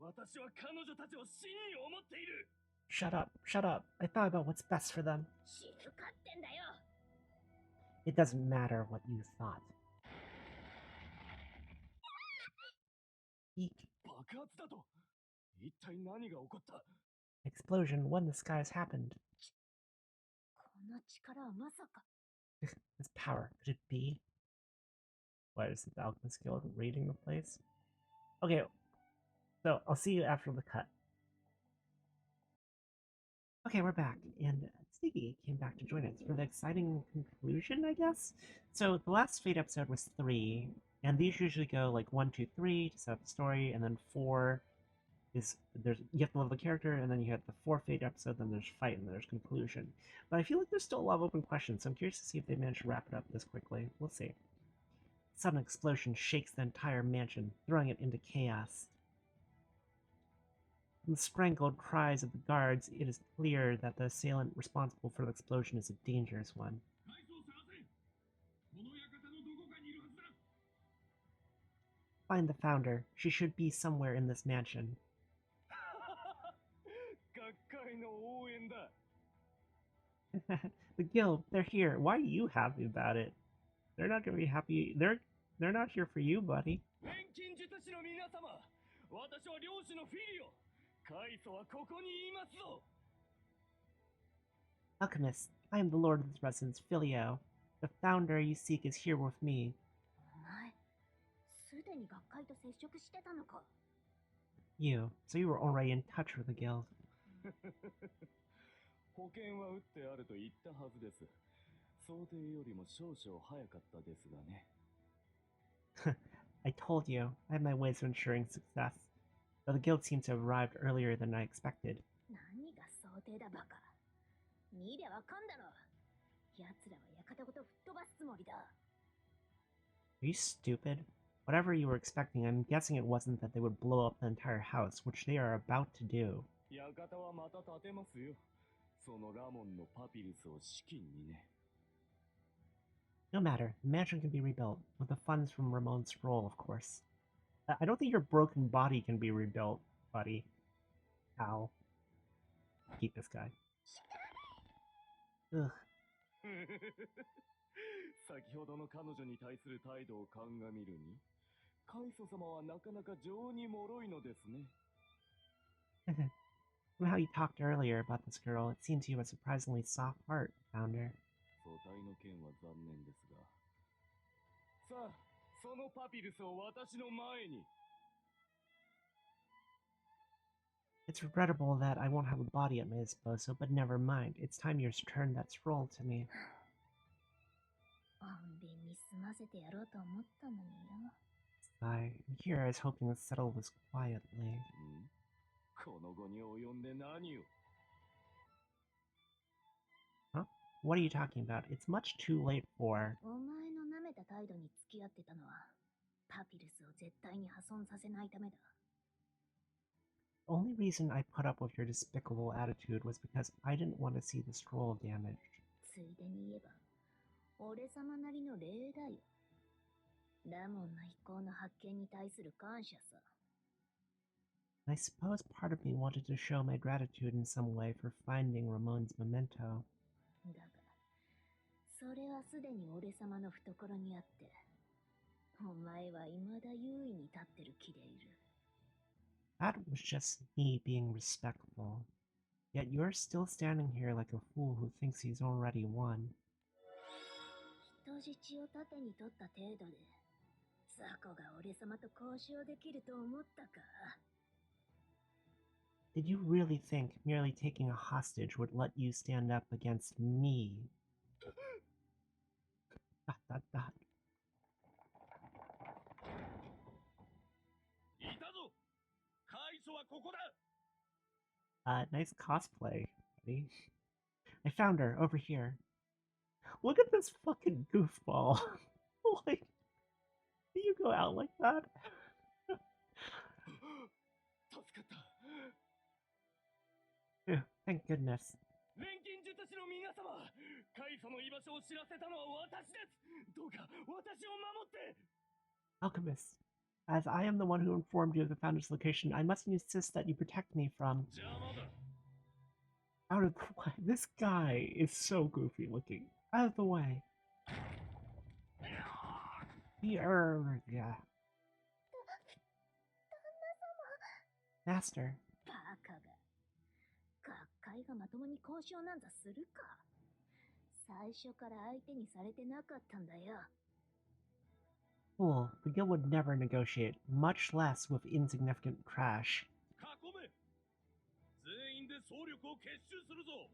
私は彼女たちを真に思っている! Shut up, shut up. I thought about what's best for them. 静かってんだよ! It doesn't matter what you thought. Eek. 爆発だと? 一体何が起こった? Explosion. What in the skies happened? このの力はまさか。This power, could it be? What is the Alchemist Guild raiding the place? Okay, so I'll see you after the cut. Okay, we're back, and Sneaky came back to join us for the exciting conclusion, I guess? So the last Fate episode was 3, and these usually go like 1, 2, 3 to set up the story, and then 4 is you have to level the character, and then you have the 4 Fate episode, then there's fight, and then there's conclusion. But I feel like there's still a lot of open questions, so I'm curious to see if they manage to wrap it up this quickly. We'll see. A sudden explosion shakes the entire mansion, throwing it into chaos. From the strangled cries of the guards, it is clear that the assailant responsible for the explosion is a dangerous one. Find the founder. She should be somewhere in this mansion. The guild, they're here. Why are you happy about it? They're not gonna be happy. They're not here for you, buddy. Alchemist, I am the lord of this residence, Filio. The founder you seek is here with me. お前、すでに学会と接触してたのか。You, so you were already in touch with the guild. 保険は打ってあると言ったはずです。想定よりも少々早かったですがね。I told you, I have my ways of ensuring success. Though the guild seems to have arrived earlier than I expected. 何が想定だバカ。見りゃわかんだろ。奴らは館ごと吹っ飛ばすつもりだ。Are you stupid? Whatever you were expecting, I'm guessing it wasn't that they would blow up the entire house, which they are about to do. 館はまた建てますよ。そのラモンのパピルスを資金にね。No matter, the mansion can be rebuilt, with the funds from Ramon's scroll, of course. I don't think your broken body can be rebuilt, buddy. Ow. Keep this guy. Ugh. 先ほどの彼女に対する態度を鑑みるに、カイソ様はなかなか情に脆いのですね。From how you talked earlier about this girl, it seems you have a surprisingly soft heart, Founder. 素体の件は残念ですが。さあ、そのパピルスを私の前に。It's regrettable that I won't have a body at my disposal, but never mind. It's time you returned that scroll to me. 穏便に済ませてやろうと思ったのによ。I'm here I was hoping to settle this quietly. この後に及んで何を Huh? What are you talking about? It's much too late for... お前の舐めた態度に付き合ってたのは、パピルスを絶対に破損させないためだ。The only reason I put up with your despicable attitude was because I didn't want to see the scroll damaged. ついでに言えば、俺様なりの礼だよ。ラモンの一行の発見に対する感謝さ。I suppose part of me wanted to show my gratitude in some way for finding Ramon's memento. だが、それはすでに俺様の懐にあって、お前は未だ優位に立ってる気でいる。That was just me being respectful. Yet you're still standing here like a fool who thinks he's already won. 人質を盾に取った程度で、雑魚が俺様と交渉できると思ったか Did you really think merely taking a hostage would let you stand up against me? Dot, dot, dot. いたぞカイソはここだ Nice cosplay, buddy. I found her, over here. Look at this fucking goofball. Like, do you go out like that? 助かった Phew, thank goodness. 錬金術師の皆様カイソの居場所を知らせたのは私ですどうか私を守って Alchemist, as I am the one who informed you of the Founder's location, I must insist that you protect me from... 邪魔だ Out of the way. This guy is so goofy looking. Out of the way. Yeah. Master. バカが。学会がまともに交渉なんざするか最初から相手にされてなかったんだよ。Fool, the guild would never negotiate, much less with insignificant trash. 囲め、全員で総力を結集するぞ。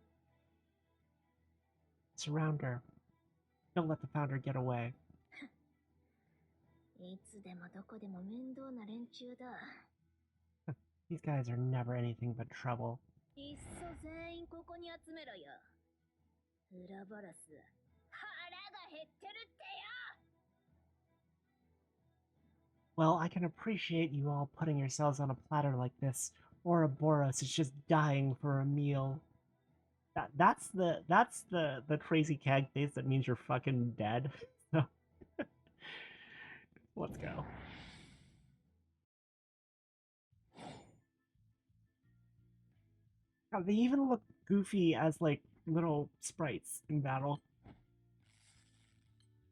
Surround her. Don't let the founder get away. いつでもどこでも面倒な連中だ。These guys are never anything but trouble. いっそ全員ここに集めろよ。裏バラス、腹が減ってるってよ。 Well, I can appreciate you all putting yourselves on a platter like this. Ouroboros is just dying for a meal. That's the crazy cag face that means you're fucking dead. So let's go. God, they even look goofy as like little sprites in battle.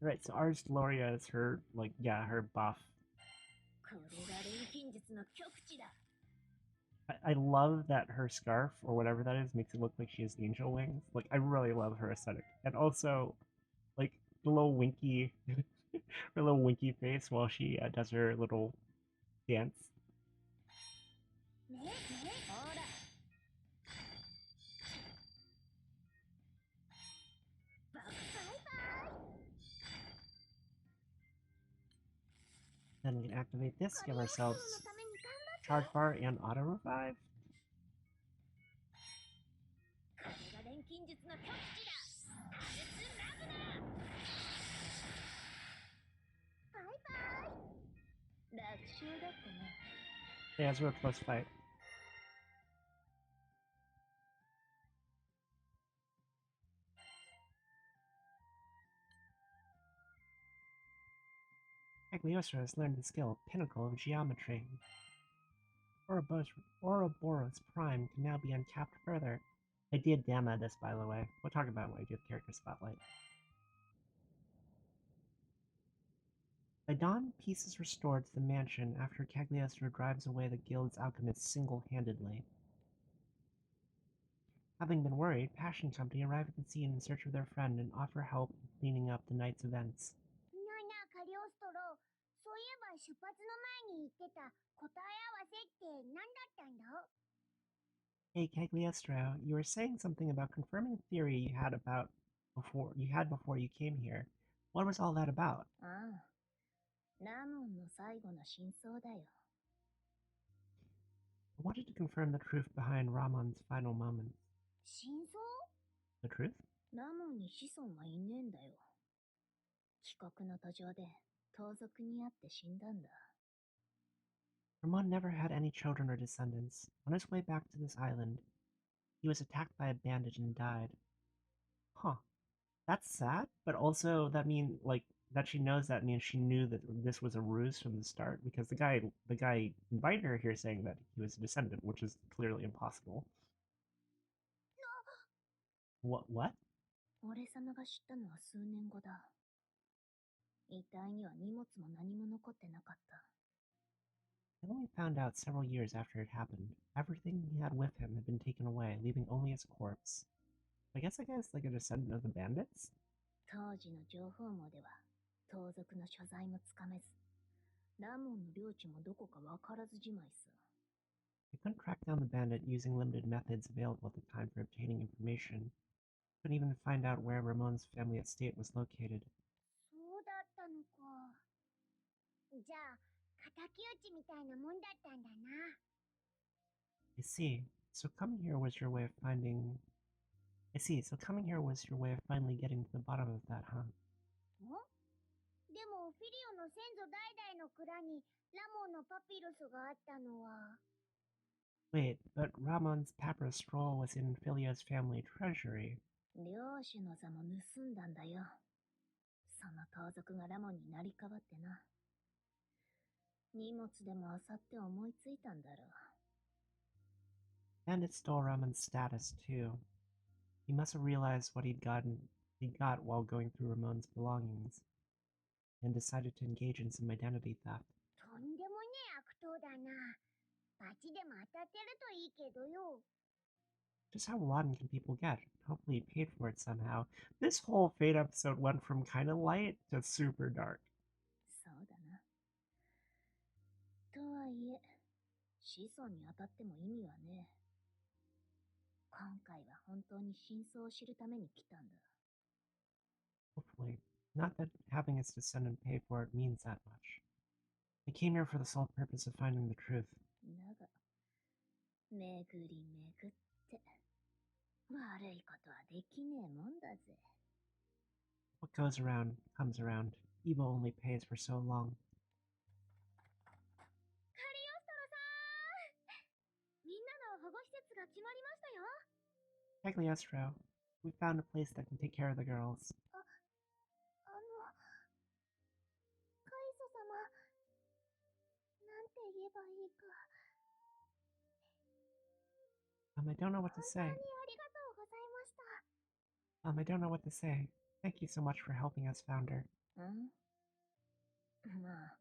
Right, so Ars Gloria is her like her buff. これが錬金術の極致だ。I love that her scarf or whatever that is makes it look like she has angel wings. Like I really love her aesthetic, and also like the little winky, her little winky face while she does her little dance. ねえねえ、ほら。バカバイバイ。 Then we can activate this, give カリオストロの ourselves ために頑張って。 charge bar and auto revive. これが錬金術の極致だ。アルスラブナ。バイバイ。楽勝だったな。 Yeah, it's a real close fight. Cagliostro has learned the skill, Pinnacle of Geometry. Ouroboros Prime can now be uncapped further. I did demo this, by the way. We'll talk about what I do with Character Spotlight. By dawn, peace is restored to the mansion after Cagliostro drives away the guild's alchemists single-handedly. Having been worried, Passion Company arrive at the scene in search of their friend and offer help in cleaning up the night's events. なあなあカリオストロ、そういえば出発の前に言ってた答え合わせって何だったんだ？ Hey Cagliostro, you were saying something about confirming a theory you had before you came here. What was all that about? ああ、ラモンの最後の真相だよ。 I wanted to confirm the truth behind Ramon's final moments. 真相？ The truth? ラモンに子孫はいねえんだよ。帰国の途上で盗賊にあって死んだんだ。 Ramon never had any children or descendants. On his way back to this island, he was attacked by a bandit and died. Huh. That's sad, but also that she knows that means she knew that this was a ruse from the start, because the guy invited her here saying that he was a descendant, which is clearly impossible. What? 俺様が知ったのは数年後だ。遺体には荷物も何も残ってなかった。 I only found out several years after it happened. Everything he had with him had been taken away, leaving only his corpse. I guess like a descendant of the bandits? 当時の情報網では盗賊の所在もつかめず、ラモンの領地もどこかわからずじまいさ。 I couldn't track down the bandit using limited methods available at the time for obtaining information. Couldn't even find out where Ramon's family estate was located. そうだったのか。じゃあ、敵討ちみたいなもんだったんだな。 I see. So coming here was your way of finding... I see. So coming here was your way of finally getting to the bottom of that, huh? でもフィリオの先祖代々の蔵にラモンのパピルスがあったのは。 Wait, but Ramon's papyrus scroll was in Filio's family treasury. 領主の座も盗んだんだよ。その盗賊がラモンになりかわってな。荷物でも漁って思いついたんだろう。 Bandit stole Ramon's status, too. He must have realized what he got while going through Ramon's belongings, and decided to engage in some identity theft. とんでもねえ悪党だな。バチでも当たってるといいけどよ。Just how rotten can people get? Hopefully he paid for it somehow. This whole Fate episode went from kind of light to super dark. そうだな。とはいえ、子孫に当たっても意味はねえ。今回は本当に真相を知るために来たんだ。Hopefully. Not that having his descendant pay for it means that much. I came here for the sole purpose of finding the truth. だが、めぐりめぐって、悪いことはできねえもんだぜ。What goes around comes around. Evil only pays for so long. カリオストロさん、みんなの保護施設が決まりましたよ。Cagliostro, we found a place that can take care of the girls. カイソ様、なんて言えばいいか。I don't know what to 本当 say. にありがとうございました。I don't know what to say. Thank you so much for helping us, Founder. んまあ、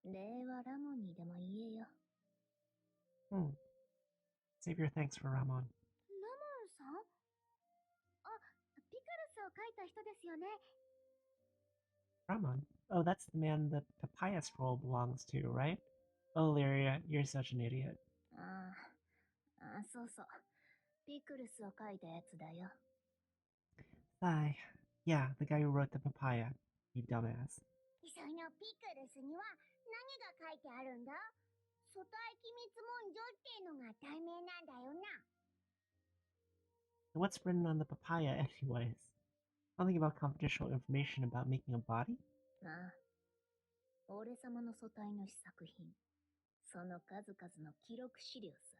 礼はラモンにでも言えよ。Save your thanks for Ramon. ラモンさん？あ、ピクルスを描いた人ですよね。Ramon? Oh, that's the man the papaya scroll belongs to, right? Oh, Lyria, you're such an idiot. そうそう。ピクルスを描いたやつだよ。Sigh. Yeah, the guy who wrote the papaya. You dumbass. そのピクルスには何が書いてあるんだ？組対機密文書っていうのが題名なんだよな。What's written on the papaya, anyways? Something about confidential information about making a body? ああ。俺様の組対の試作品。その数々の記録資料さ。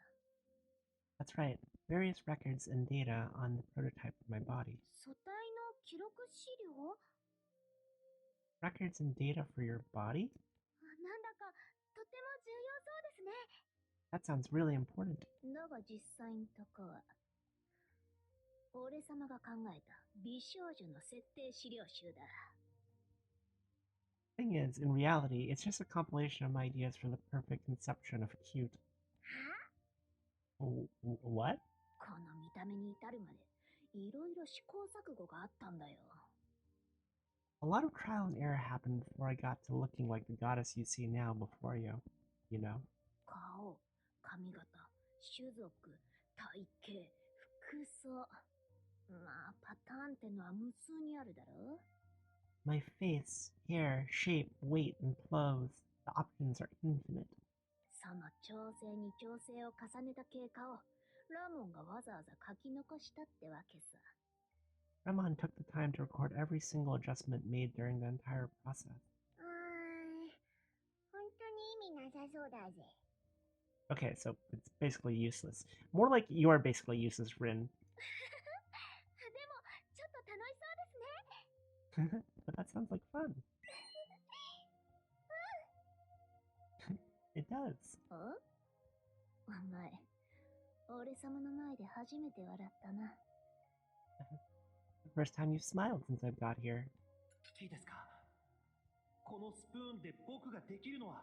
That's right. Various records and data on the prototype of my body. 組対の記録資料？ Records and data for your body? なんだかとても重要そうですね。 That sounds really important. だが実際のとこは、俺様が考えた美少女の設定資料集だ。Thing is, in reality, it's just a compilation of my ideas for the perfect conception of cute. は？ What? この見た目に至るまで、いろいろ試行錯誤があったんだよ。A lot of trial and error happened before I got to looking like the goddess you see now before you. You know? 顔、髪型、種族、体型、服装。まあ、パターンってのは無数にあるだろ？ My face, hair, shape, weight, and clothes. The options are infinite. その調整に調整を重ねた経過を、ラモンがわざわざ書き残したってわけさ。Ramon took the time to record every single adjustment made during the entire process. 本当に意味なさそうだぜ。 Okay, so it's basically useless. More like you're basically useless, Rin. でも、ちょっと楽しそうですね。 But that sounds like fun. It does. お前、俺様の前で初めて笑ったな。The first time you've smiled since I've got here. いいですか？このスプーンで僕ができるのは、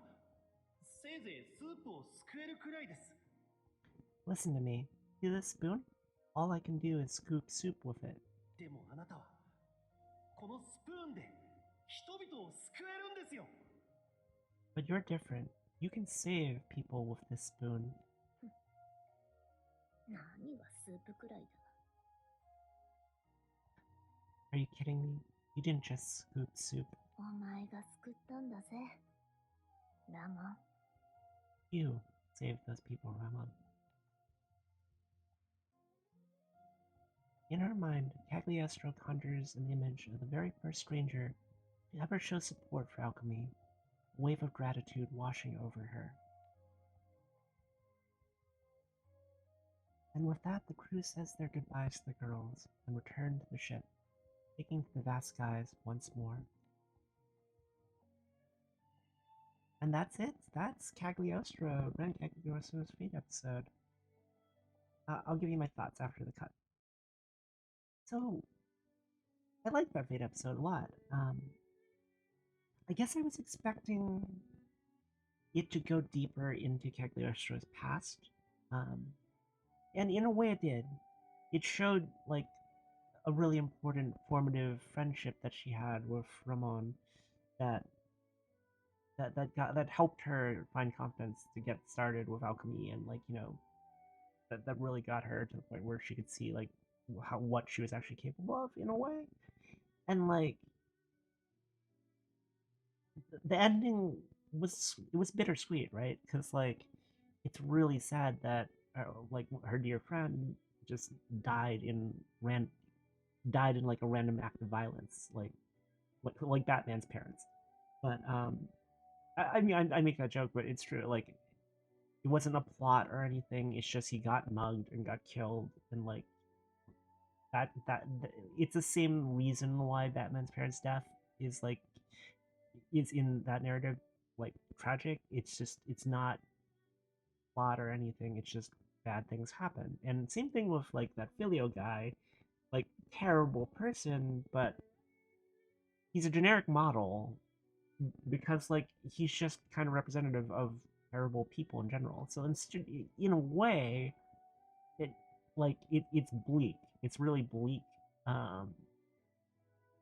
せいぜいスープをすくえるくらいです。 Listen to me. See this spoon? All I can do is scoop soup with it. でもあなたは、このスプーンで人々を救えるんですよ。 But you're different. You can save people with this spoon. 何がスープくらいだ。 Are you kidding me? You didn't just scoop soup. お前が救ったんだぜ。ラモン。 You saved those people, Ramon. In her mind, Cagliostro conjures an image of the very first stranger to ever show support for alchemy, a wave of gratitude washing over her. And with that, the crew says their goodbyes to the girls and return to the ship, taking to the vast skies once more. And that's it. That's Cagliostro, Grand Cagliostro's Fate episode. I'll give you my thoughts after the cut. So, I like that Fate episode a lot. I guess I was expecting it to go deeper into Cagliostro's past. And in a way it did. it showed like a really important formative friendship that she had with Ramon that that helped her find confidence to get started with alchemy, and like that really got her to the point where she could see like what she was actually capable of in a way. And like the ending was bittersweet, right? Because like it's really sad that like her dear friend just died in ran died in like a random act of violence, like Batman's parents. But I mean, I make that joke, but it's true. Like it wasn't a plot or anything. It's just he got mugged and got killed, and like it's the same reason why Batman's parents' death is like is in that narrative like tragic. It's just it's not plot or anything. It's just bad things happen. And same thing with like that Filio guy, like terrible person, but he's a generic model because like he's just kind of representative of terrible people in general. So in a way, it it's bleak. It's really bleak, um,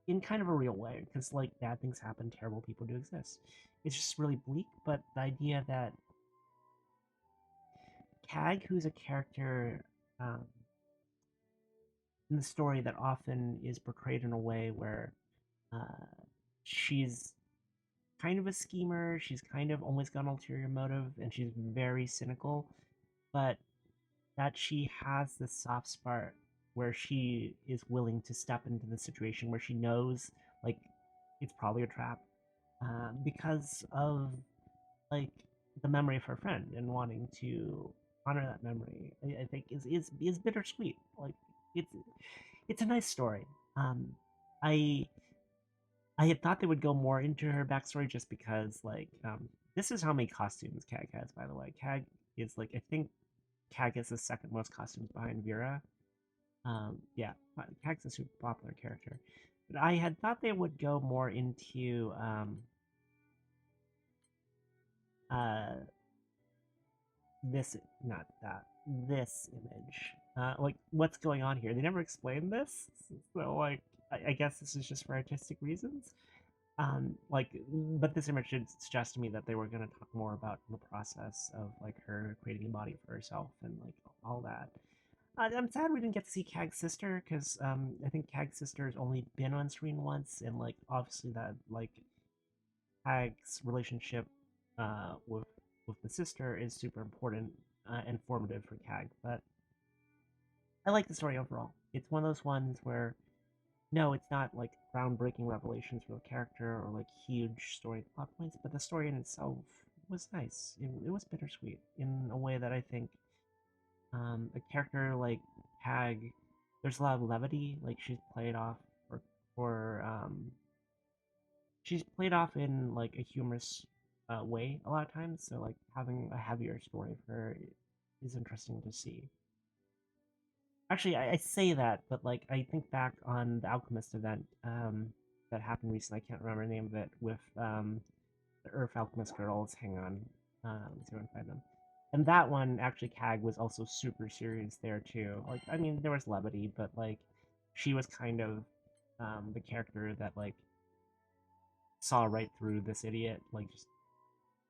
in kind of a real way because like bad things happen, terrible people do exist. It's just really bleak. But the idea that Cag, who's a character um, in the story that often is portrayed in a way where uh, she's kind of a schemer, she's kind of always got an ulterior motive, and she's very cynical, but that she has this soft spot where she is willing to step into the situation where she knows like it's probably a trap, because of like the memory of her friend and wanting to honor that memory. I think is bittersweet. Like it's it's a nice story. I I had thought they would go more into her backstory just because like this is how many costumes Cag has, by the way. Cag is like I think Cag is the second most costumes behind Vera. Yeah, Cag's a super popular character. But I had thought they would go more into uh this not that this image. Like what's going on here? They never explained this, so like I guess this is just for artistic reasons. Like, but this image did suggest to me that they were going to talk more about the process of like her creating a body for herself and like all that. I'm sad we didn't get to see Cag's sister because I think Cag's sister has only been on screen once, and like obviously that like Cag's relationship with the sister is super important and formative for Cag. But I like the story overall. It's one of those ones where no, it's not like groundbreaking revelations for the character or like huge story plot points, but the story in itself was nice. It was bittersweet in a way that I think a character like Hag, there's a lot of levity. Like she's played off or she's played off in like a humorous way a lot of times. So like having a heavier story for her is interesting to see. Actually, I say that, but like I think back on the Alchemist event that happened recently. I can't remember the name of it with the Earth Alchemist girls. Hang on, let's see if I can find them. And that one actually, Cag was also super serious there too. Like I mean, there was levity, but like she was kind of the character that like saw right through this idiot. Like just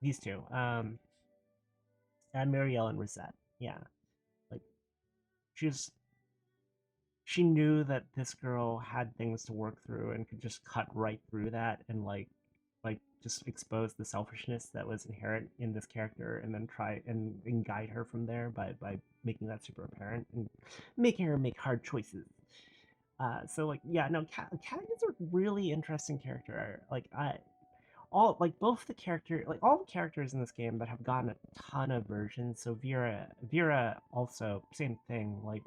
these two, and Marielle and Rosette. Yeah, like she was she knew that this girl had things to work through and could just cut right through that and like just expose the selfishness that was inherent in this character and then try and guide her from there by making that super apparent and making her make hard choices. So like yeah, no, Cat is a really interesting character. Like I all like both the character like all the characters in this game that have gotten a ton of versions. So Vera also same thing, like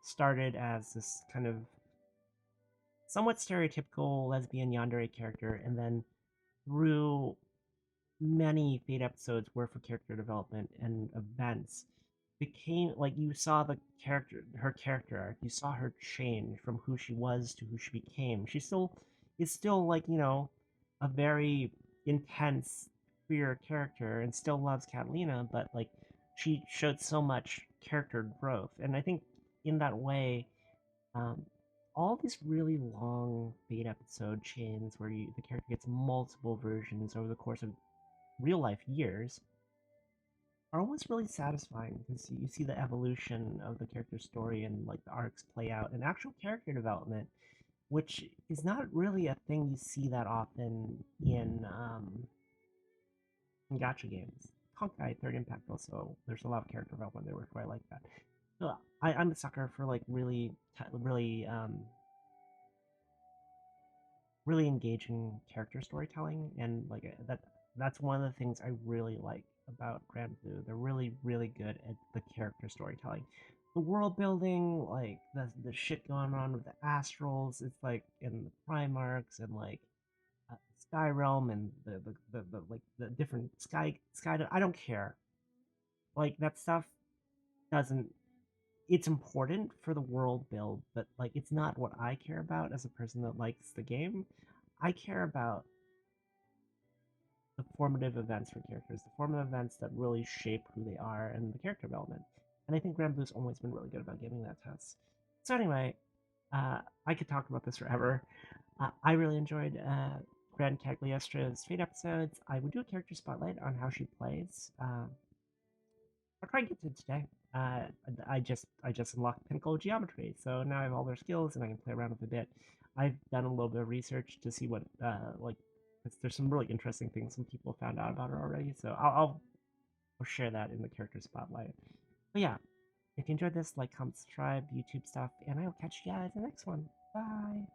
started as this kind of somewhat stereotypical lesbian yandere character, and then through many Fate episodes worth of character development and events became like you saw the character her character arc, you saw her change from who she was to who she became. She still is still like a very intense queer character and still loves Catalina, but like she showed so much character growth, and I think in that way Um, all these really long Fate episode chains where the character gets multiple versions over the course of real life years are always really satisfying because you see the evolution of the character's story and like the arcs play out and actual character development, which is not really a thing you see that often in gacha games. Honkai Third Impact also, there's a lot of character development there, which I like that. So I'm a sucker for like really engaging character storytelling, and like that's one of the things I really like about Granblue. They're really good at the character storytelling. The world building, like the shit going on with the astrals, it's like in the Primarchs and like Sky Realm and the like the different sky. I don't care. Like that stuff doesn't. It's important for the world build, but like it's not what I care about as a person that likes the game. I care about the formative events for characters, the formative events that really shape who they are and the character development. And I think Granblue's always been really good about giving that to us. So anyway, I could talk about this forever. I really enjoyed Grand Cagliostro's Fate episodes. I would do a character spotlight on how she plays. I'll try and get to it today. Uh, I just unlocked Pinnacle Geometry, so now I have all their skills and I can play around with a bit. I've done a little bit of research to see what like 'cause there's some really interesting things some people found out about her already. So I'll share that in the character spotlight. But yeah, if you enjoyed this, like, comment, subscribe, YouTube stuff, and I will catch you guys in the next one. Bye.